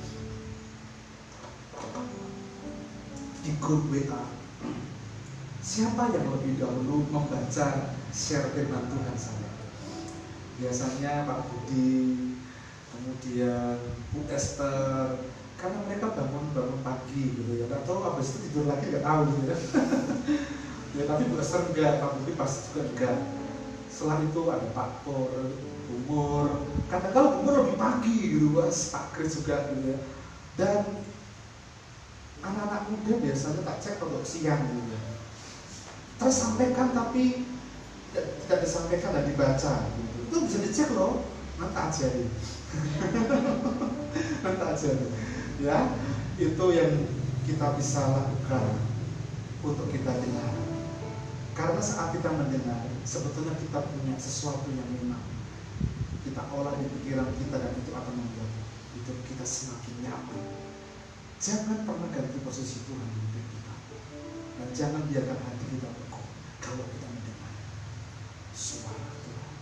di grup WA, siapa yang lebih dahulu membaca share firman Tuhan saya. Biasanya Pak Budi, kemudian Bu Esther, karena mereka bangun pagi gitu ya, nggak tahu habis itu tidur lagi nggak tahu gitu ya. Ya tapi Bu Esther enggak, Pak Budi pasti juga enggak. Setelah itu ada Pak Pur, Umur, kadang-kadang Umur lebih pagi gitu, Pak Kris juga gitu ya. Dan anak-anak muda biasanya tak cek untuk siang gitu ya. Tersampaikan tapi tidak disampaikan dan dibaca gitu. Itu bisa dicek loh, nanti ajarin. Nanti ajarin. Ya, itu yang kita bisa lakukan untuk kita dengar. Karena saat kita mendengar, sebetulnya kita punya sesuatu yang memang kita olah di pikiran kita, dan itu akan membuat hidup kita semakin nyaman. Jangan pernah ganti posisi Tuhan di hidup kita, dan jangan biarkan hati kita beku kalau kita mendengar suara Tuhan.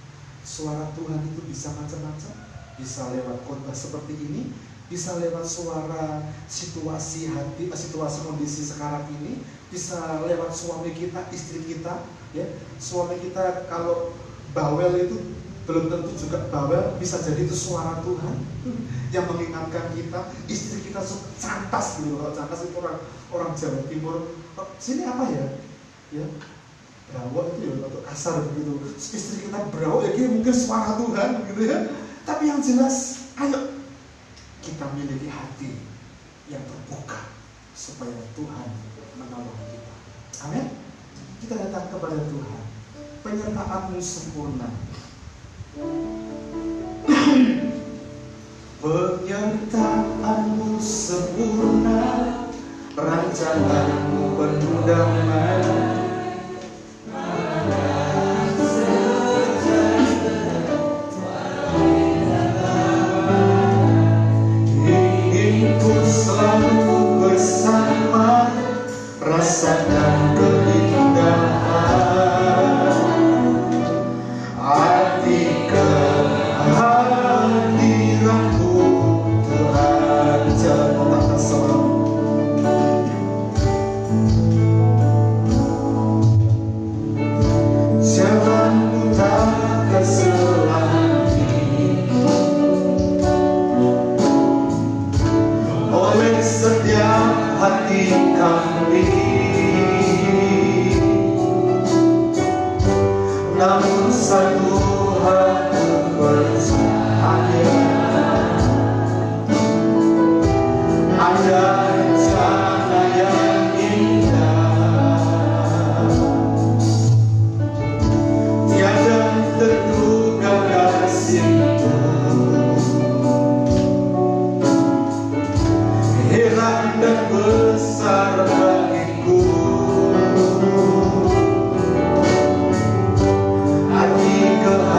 Suara Tuhan itu bisa macam-macam, bisa lewat khotbah seperti ini, bisa lewat suara situasi hati, situasi kondisi sekarang ini, bisa lewat suami kita, istri kita, ya. Suami kita kalau bawel itu belum tentu juga bawel, bisa jadi itu suara Tuhan yang mengingatkan kita. Istri kita cantas gitu, kalau cantas itu orang Jawa Timur, sini apa ya? Ya, berawak itu ya, atau kasar begitu. Istri kita berawak ya, mungkin suara Tuhan gitu ya. Tapi yang jelas, ayo kita miliki hati yang terbuka supaya Tuhan menolong kita. Amin. Kita datang kepada Tuhan. Penyertaan-Mu sempurna. Penyertaan-Mu sempurna, rancangan-Mu penuh damai. Ku selalu bersama, rasakan keindahan arti kehadiran-Mu Tuhan. Jangan selalu jalan-Mu tak terselami oleh setiap hati kami, namun satu hal ku percaya, ada rencana yang indah, tiada terduga kasih-Mu. Heran dan besar bagiku arti kehadiran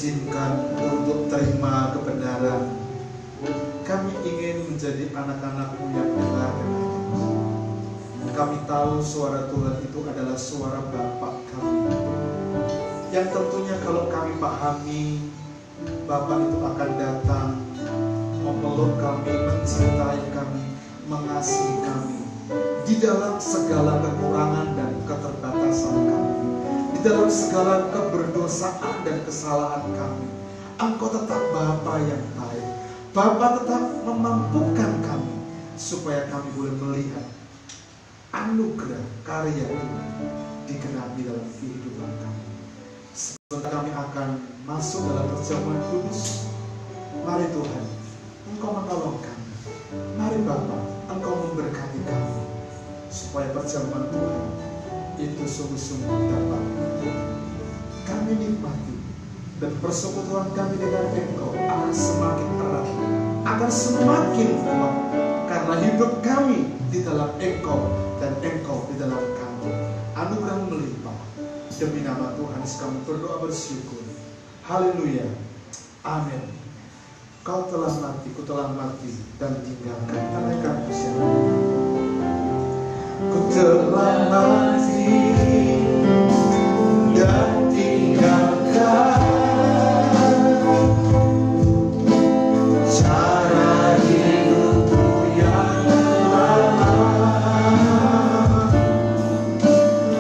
izinkan untuk terima kebenaran. Kami ingin menjadi anak-anak-Mu yang benar dan adil. Kami tahu suara Tuhan itu adalah suara Bapa kami, yang tentunya kalau kami pahami, Bapa itu akan datang memeluk kami, mencintai kami, mengasihi kami di dalam segala kekurangan dan keterbatasan kami, di dalam segala keberdosaan dan kesalahan kami. Engkau tetap Bapa yang baik. Bapa tetap memampukan kami supaya kami boleh melihat anugerah karya Tuhan digenapi dalam kehidupan kami. Sebentar kami akan masuk dalam perjamuan kudus. Mari Tuhan, Engkau menolong kami. Mari Bapa, Engkau memberkati kami supaya perjamuan Tuhan itu sungguh-sungguh dapat kami nikmati, dan persekutuan kami dengan Engkau akan semakin erat, akan semakin kuat, karena hidup kami di dalam Engkau dan Engkau di dalam kami. Anugerah melimpah. Demi nama Tuhan kami berdoa bersyukur. Haleluya. Amin. Kau telah mati, ku telah mati, dan tinggalkan tanahkan usiamu. Ku telah mati dan tinggalkan cara hidupku yang lama.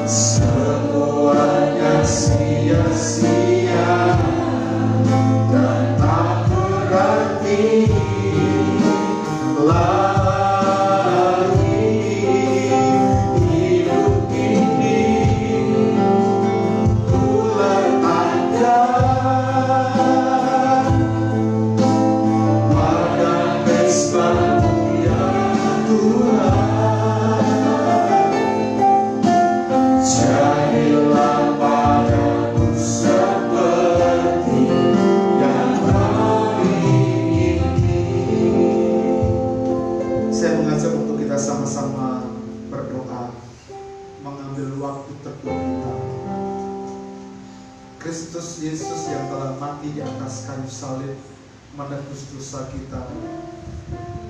Semuanya sia-sia dan tak berarti lagi. Hidup ini ku letakkan pada mesbah-Mu ya Tuhan. Jadilah padaku seperti yang Kau ingini. Saya mengajak untuk kita sama-sama berdoa, mengambil waktu teduh kita. Kristus Yesus yang telah mati di atas kayu salib menebus dosa kita,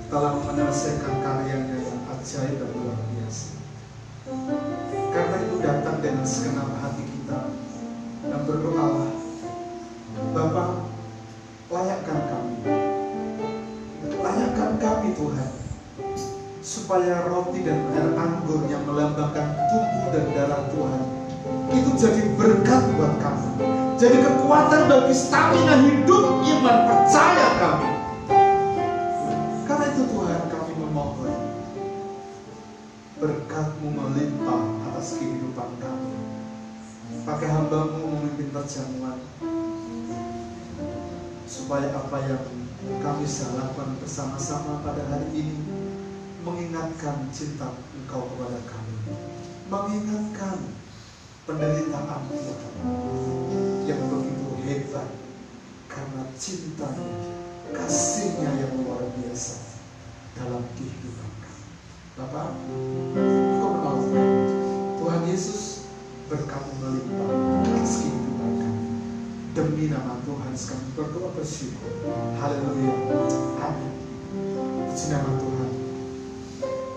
telah menyelesaikan karyanya yang ajaib dan luar biasa. Karena itu datang dengan segenap hati kita dan berdoalah, Bapa, layakkan kami Tuhan, supaya roti dan air anggur yang melambangkan tubuh dan darah Tuhan itu jadi berkat buat kami, jadi kekuatan bagi stamina hidup iman percaya kami. Karena itu Tuhan, kami memohon berkat-Mu melimpah atas kehidupan kami. Pakai hamba-Mu memimpin perjamuan, supaya apa yang kami bisa lakukan bersama-sama pada hari ini mengingatkan cinta Engkau kepada kami, mengingatkan penderitaan Tuhan yang begitu hebat karena cintanya, kasih-Nya yang luar biasa dalam kehidupan kami. Bapak, Engkau menolong kami. Tuhan Yesus, berkat-Mu melimpah atas kehidupan kami. Demi nama Tuhan kami berdoa bersyukur. Haleluya. Amin. Puji nama Tuhan.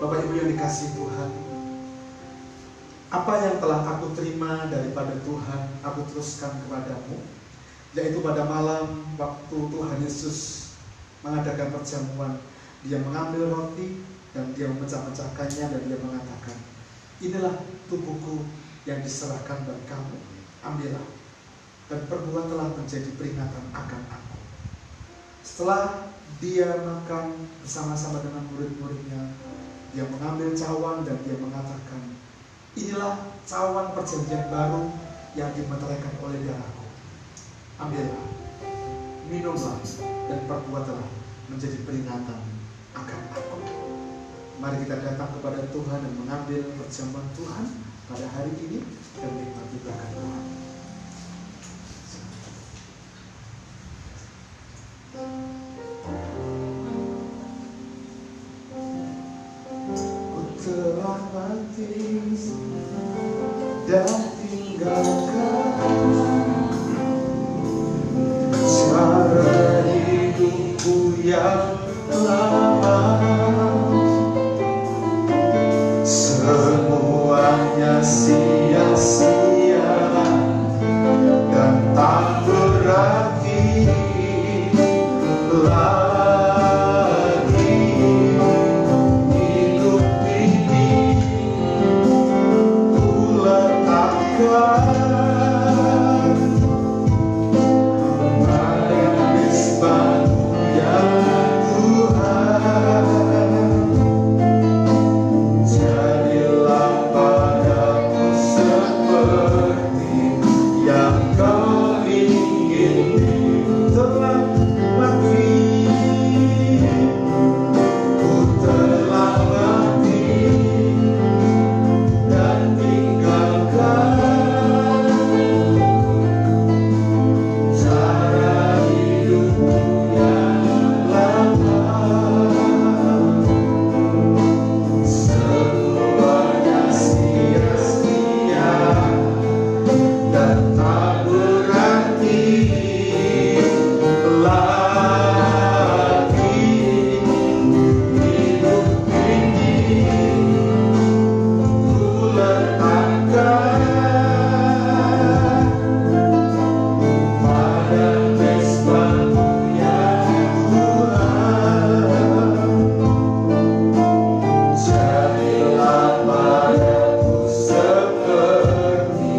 Bapak Ibu yang dikasihi Tuhan, apa yang telah aku terima daripada Tuhan, aku teruskan kepadamu, yaitu pada malam waktu Tuhan Yesus mengadakan perjamuan, Dia mengambil roti dan Dia memecah-mecahkannya, dan Dia mengatakan, inilah tubuhku yang diserahkan bagi kamu, ambillah dan perbuatlah menjadi peringatan akan aku. Setelah Dia makan bersama-sama dengan murid-muridnya, Dia mengambil cawan dan Dia mengatakan, inilah cawan perjanjian baru yang dimeteraikan oleh darahku. Ambillah, minumlah, dan perbuatlah menjadi peringatan akan aku. Mari kita datang kepada Tuhan dan mengambil perjamuan Tuhan pada hari ini dan menikmati berkat Tuhan. Ku telah mati dan tinggalkan yang lama. Semuanya sia-sia dan tak berarti lagi. Hidup ini ku letakkan pada nisbatmu ya Tuhan. Jadilah padaku seperti yang kau ingini. Telah mati, ku telah mati dan tinggalkan cara hidupku yang lama. Semuanya sia-sia dan tak berarti lagi. Hidup ini ku letakkan pada nisbatmu ya Tuhan. Jadilah padaku seperti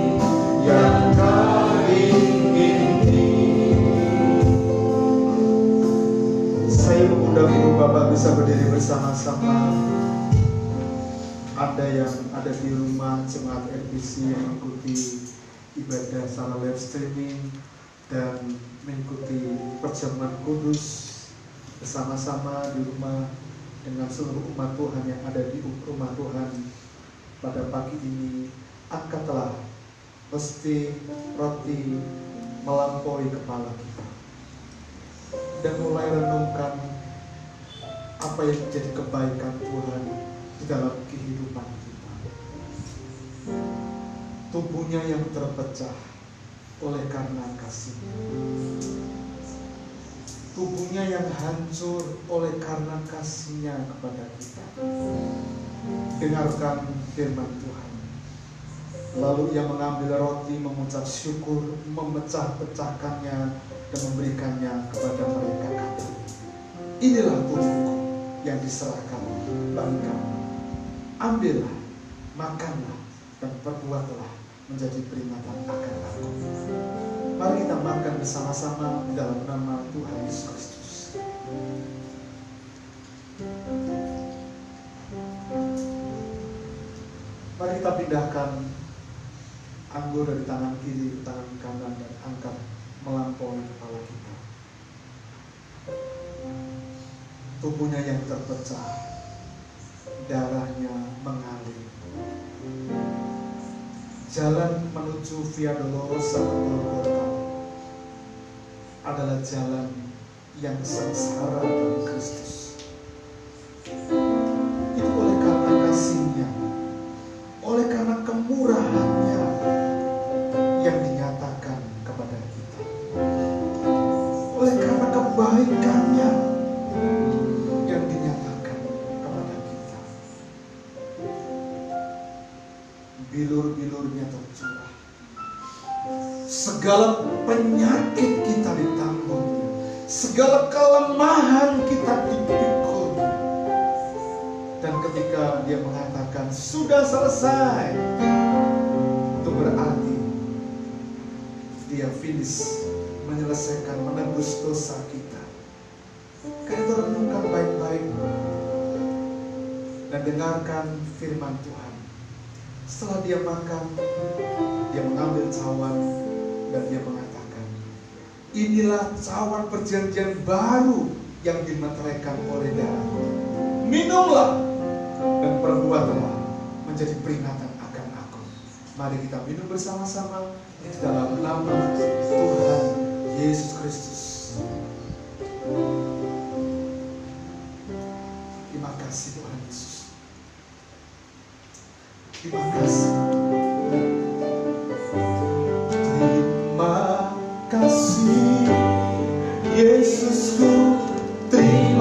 yang kau ingini. Saya mengundang Ibu Bapak bisa berdiri bersama-sama. Anda yang ada di rumah jemaat RBC yang mengikuti ibadah secara live streaming dan mengikuti perjamuan kudus bersama-sama di rumah dengan seluruh umat Tuhan yang ada di rumah Tuhan pada pagi ini, angkatlah mesti roti melampaui kepala kita dan mulai renungkan apa yang menjadi kebaikan Tuhan di dalam kehidupan kita. Tubuhnya yang terpecah oleh karena kasih-Nya, tubuhnya yang hancur oleh karena kasih-Nya kepada kita. Dengarkan firman Tuhan. Lalu Ia mengambil roti, mengucap syukur, memecah-pecahkannya dan memberikannya kepada mereka, kata, inilah tubuhku yang diserahkan bagi kamu. Ambillah, makanlah, dan perbuatlah menjadi peringatan akan aku. Mari kita makan bersama-sama di dalam nama Tuhan Yesus Kristus. Mari kita pindahkan anggur dari tangan kiri ke tangan kanan dan angkat melampaui kepala kita. Tubuhnya yang terpecah, darahnya mengalir. Jalan menuju Via Dolorosa Golgota adalah jalan yang sengsara bagi Kristus. Itu oleh karena kasih-Nya, oleh karena kemurahan-Nya yang dinyatakan kepada kita, oleh karena kebaikan-Nya yang dinyatakan kepada kita. Bilur-bilurnya tercurah, segala penyakit kita ditanggung, segala kelemahan kita dipikul. Dan ketika Dia mengatakan sudah selesai, itu berarti Dia finish menyelesaikan, menebus dosa kita. Karena itu renungkan baik-baik dan dengarkan firman Tuhan. Setelah Dia makan, Dia mengambil cawan dan Dia mengatakan, inilah cawan perjanjian baru yang dimeteraikan oleh darah. Minumlah dan perbuatlah menjadi peringatan akan aku. Mari kita minum bersama-sama di dalam nama Tuhan Yesus Kristus. Terima kasih Tuhan Yesus. Terima kasih. Terima kasih Yesusku. Terima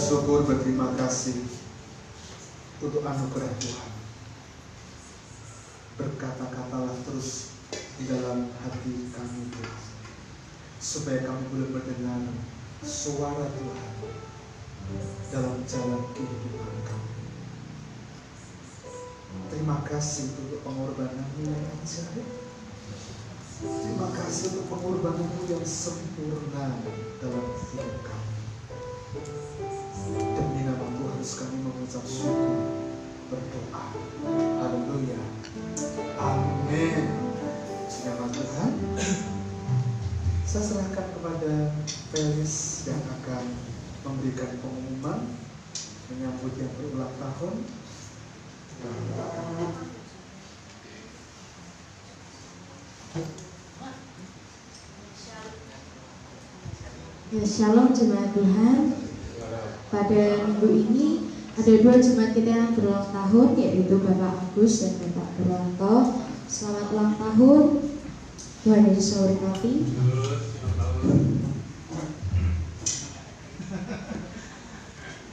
bersyukur, berterima kasih untuk anugerah Tuhan. Berkata-katalah terus di dalam hati kami Tuhan, supaya kami boleh mendengar suara Tuhan dalam jalan kehidupan kami. Terima kasih untuk pengorbanan-Mu yang ajaib. Terima kasih untuk pengorbanan-Mu yang sempurna dalam hidup kami. Demi nama Tuhan kami mengucap syukur, berdoa. Haleluya. Amin. Nama Tuhan. Saya serahkan kepada Felis yang akan memberikan pengumuman menyambut yang berulang tahun. Ya, Shalom jemaat Tuhan. Pada minggu ini ada dua jemaat kita yang berulang tahun, yaitu Bapak Agus dan Bapak Purwanto. Selamat ulang tahun. Tuhan Yesus memberkati.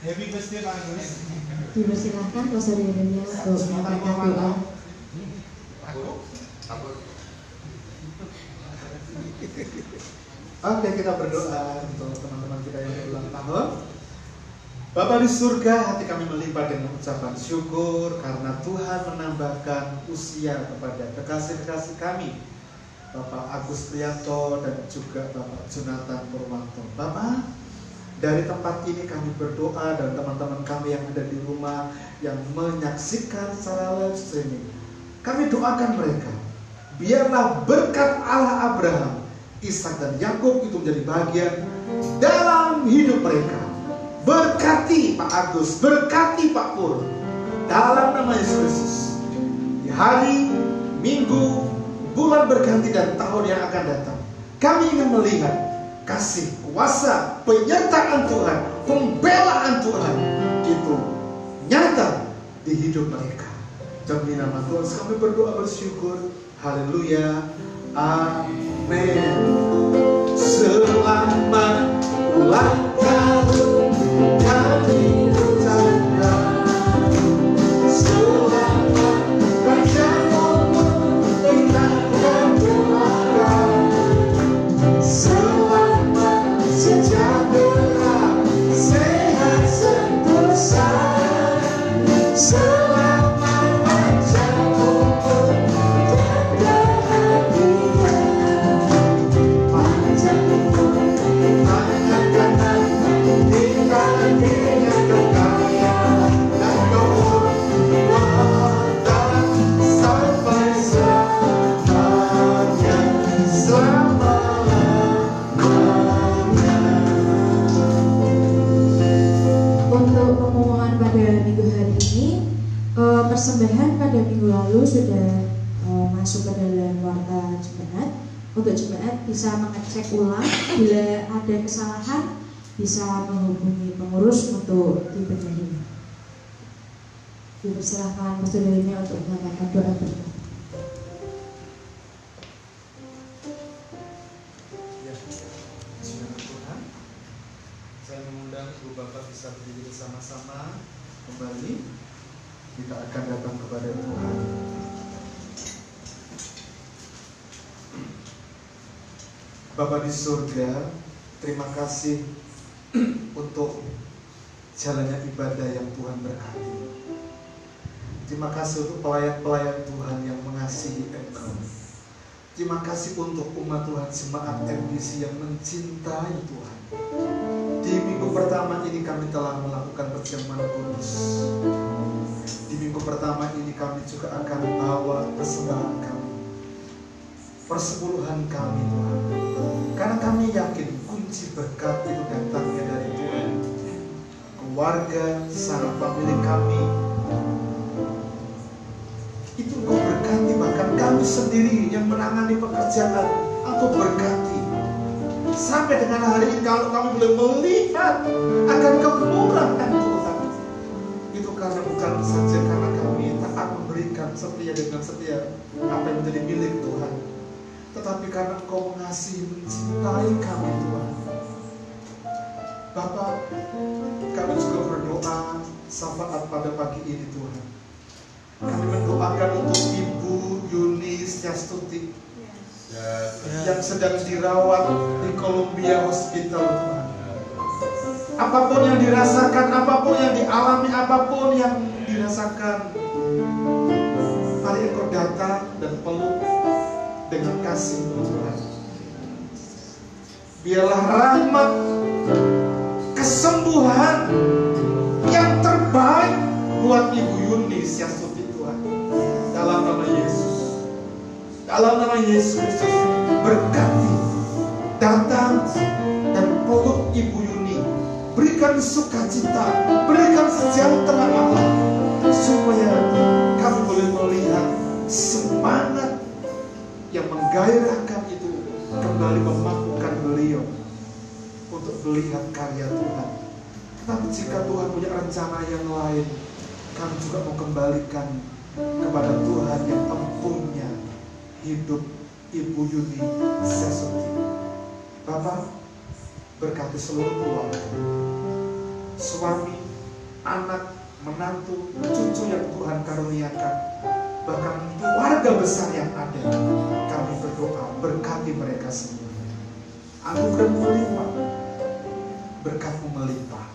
Happy birthday Pak Agus. Dipersilahkan saudara-saudarinya untuk menyampaikan doa. Oke, kita berdoa untuk teman-teman kita yang berulang tahun. Bapa di surga, hati kami melimpah dengan ucapan syukur karena Tuhan menambahkan usia kepada kekasih-kekasih kami, Bapak Agus Prianto dan juga Bapak Jonathan Purwanto. Bapak, dari tempat ini kami berdoa dan teman-teman kami yang ada di rumah yang menyaksikan secara live streaming, kami doakan mereka, biarlah berkat Allah Abraham, Ishak dan Yakub itu menjadi bagian dalam hidup mereka. Berkati Pak Agus, berkati Pak Pur, dalam nama Yesus Kristus. Di hari, minggu, bulan berganti dan tahun yang akan datang, kami ingin melihat kasih, kuasa, penyertaan Tuhan, pembelaan Tuhan itu nyata di hidup mereka. Demi nama Tuhan kami berdoa bersyukur. Haleluya. Amin. Selamat ulang tahun kami ucapkan. Selamat panjang umur kita berdoakan. Selamat sejahtera, sehat sentosa. Selamat panjang umur dan bahagia. Panjang umur, tangan kanan, tinggal dengan kekayaan dan kehormatan sampai selamanya, selama-lamanya. Untuk pengumuman pada minggu hari ini, persembahan pada minggu lalu sudah masuk ke dalam warta jemaat. Untuk jemaat bisa mengecek ulang, bila ada kesalahan bisa menghubungi pengurus untuk dibenahi. Dipersilahkan saudarinya untuk menyampaikan doa berkat. Ya, silakan Tuhan. Saya mengundang Ibu Bapak bisa berdiri bersama-sama kembali. Kita akan datang kepada Tuhan. Bapa di surga, terima kasih untuk jalannya ibadah yang Tuhan berkati. Terima kasih untuk pelayan-pelayan Tuhan yang mengasihi Engkau. Terima kasih untuk umat Tuhan jemaat MBC yang mencintai Tuhan. Di minggu pertama ini kami telah melakukan perjamuan kudus. Di minggu pertama ini kami juga akan bawa persembahan kami, persepuluhan kami Tuhan. Karena kami yakin kunci berkat itu datangnya dari Tuhan. Keluarga, sanak famili kami itu Engkau berkati, bahkan kami sendiri yang menangani pekerjaan Engkau berkati. Sampai dengan hari ini kalau kami boleh melihat akan kemurahan Tuhan, itu karena bukan saja karena kami taat memberikan setia dengan setia apa yang menjadi milik Tuhan, tetapi karena Engkau mengasihi, mencintai kami Tuhan. Bapak, kami juga berdoa syafaat pada pagi ini Tuhan. Kami mendoakan untuk Ibu Yuni Setiastuti yang sedang dirawat di Columbia Hospital Tuhan. Apapun yang dirasakan, apapun yang dialami, apapun yang dirasakan, mari Engkau datang dan peluk dengan kasih Tuhan. Biarlah rahmat, kesembuhan yang terbaik buat Ibu Yuni Setiastuti Tuhan. Dalam nama Yesus, dalam nama Yesus Kristus, berkati, datang dan peluk Ibu Yuni, berikan sukacita, berikan sejahtera Allah, supaya kami boleh melihat semangat yang menggairahkan itu kembali memampukan beliau untuk melihat karya Tuhan. Tapi jika Tuhan punya rencana yang lain, kami juga mau kembalikan kepada Tuhan yang empunya hidup Ibu Yuni Setiastuti. Bapak, berkati seluruh keluarga, suami, anak, menantu, cucu yang Tuhan karuniakan, bahkan keluarga besar yang ada. Kami berdoa, berkati mereka semua. Anugerah-Mu melimpah, berkat-Mu melimpah.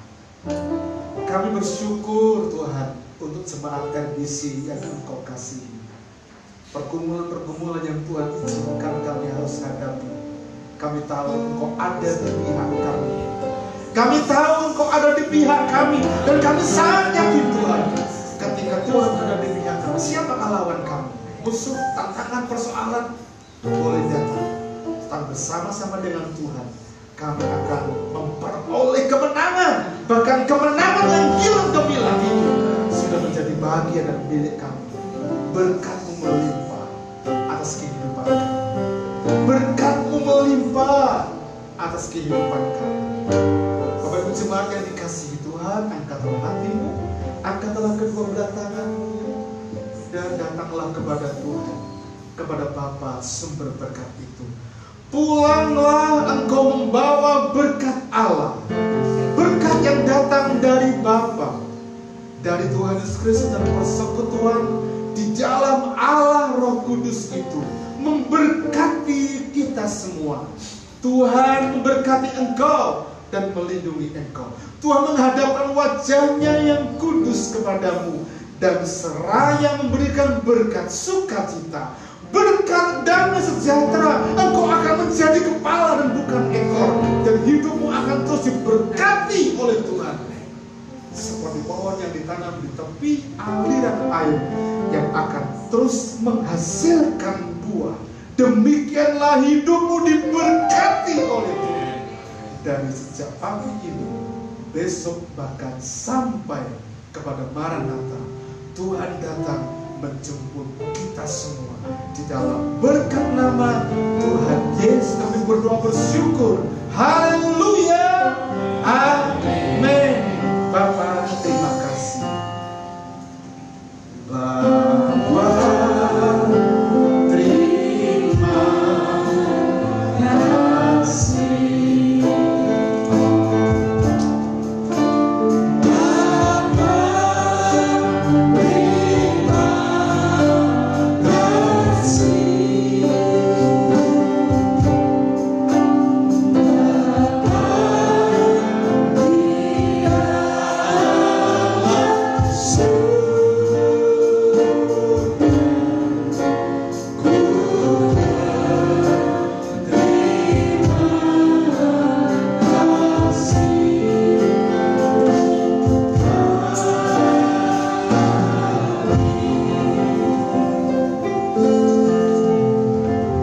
Kami bersyukur Tuhan untuk jemaat RBC yang Engkau kasihi. Pergumulan-pergumulan yang Tuhan izinkan kami harus hadapi, kami tahu Engkau ada di pihak kami. Kami tahu Engkau ada di pihak kami, dan kami sangat yakin Tuhan, ketika Tuhan ada di pihak kami, siapakah lawan kami? Musuh, tantangan, persoalan boleh datang, tetap bersama-sama dengan Tuhan kami akan memperoleh kemenangan. Bahkan kemenangan yang gilang gemilang itu sudah menjadi bagian dan milik kami. Berkat-Mu melimpah atas kehidupan kami. Berkat-Mu melimpah atas kehidupan kami. Bapak Ibu jemaat yang dikasihi Tuhan, angkatlah hatimu, angkatlah kedua belah tanganmu, dan datanglah kepada Tuhan, kepada Bapa sumber berkat itu. Pulanglah engkau membawa berkat Allah, berkat yang datang dari Bapa, dari Tuhan Yesus Kristus, dan persekutuan di dalam Allah Roh Kudus itu memberkati kita semua. Tuhan memberkati engkau dan melindungi engkau. Tuhan menghadapkan wajahnya yang kudus kepadamu dan seraya memberikan berkat sukacita, berkat damai sejahtera. Engkau akan menjadi kepala dan bukan ekor, dan hidupmu akan terus diberkati oleh Tuhan, seperti pohon yang ditanam di tepi aliran air yang akan terus menghasilkan buah. Demikianlah hidupmu diberkati oleh Tuhan, dari sejak pagi ini, besok, bahkan sampai kepada Maranatha. Tuhan datang menjemput kita semua di dalam berkat nama Tuhan Yesus. Kami berdoa bersyukur. Haleluya. Amin. Bapa, terima kasih. Bapa, terima kasih.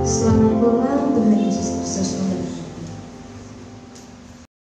Selamat pulang, Tuhan Yesus Kristus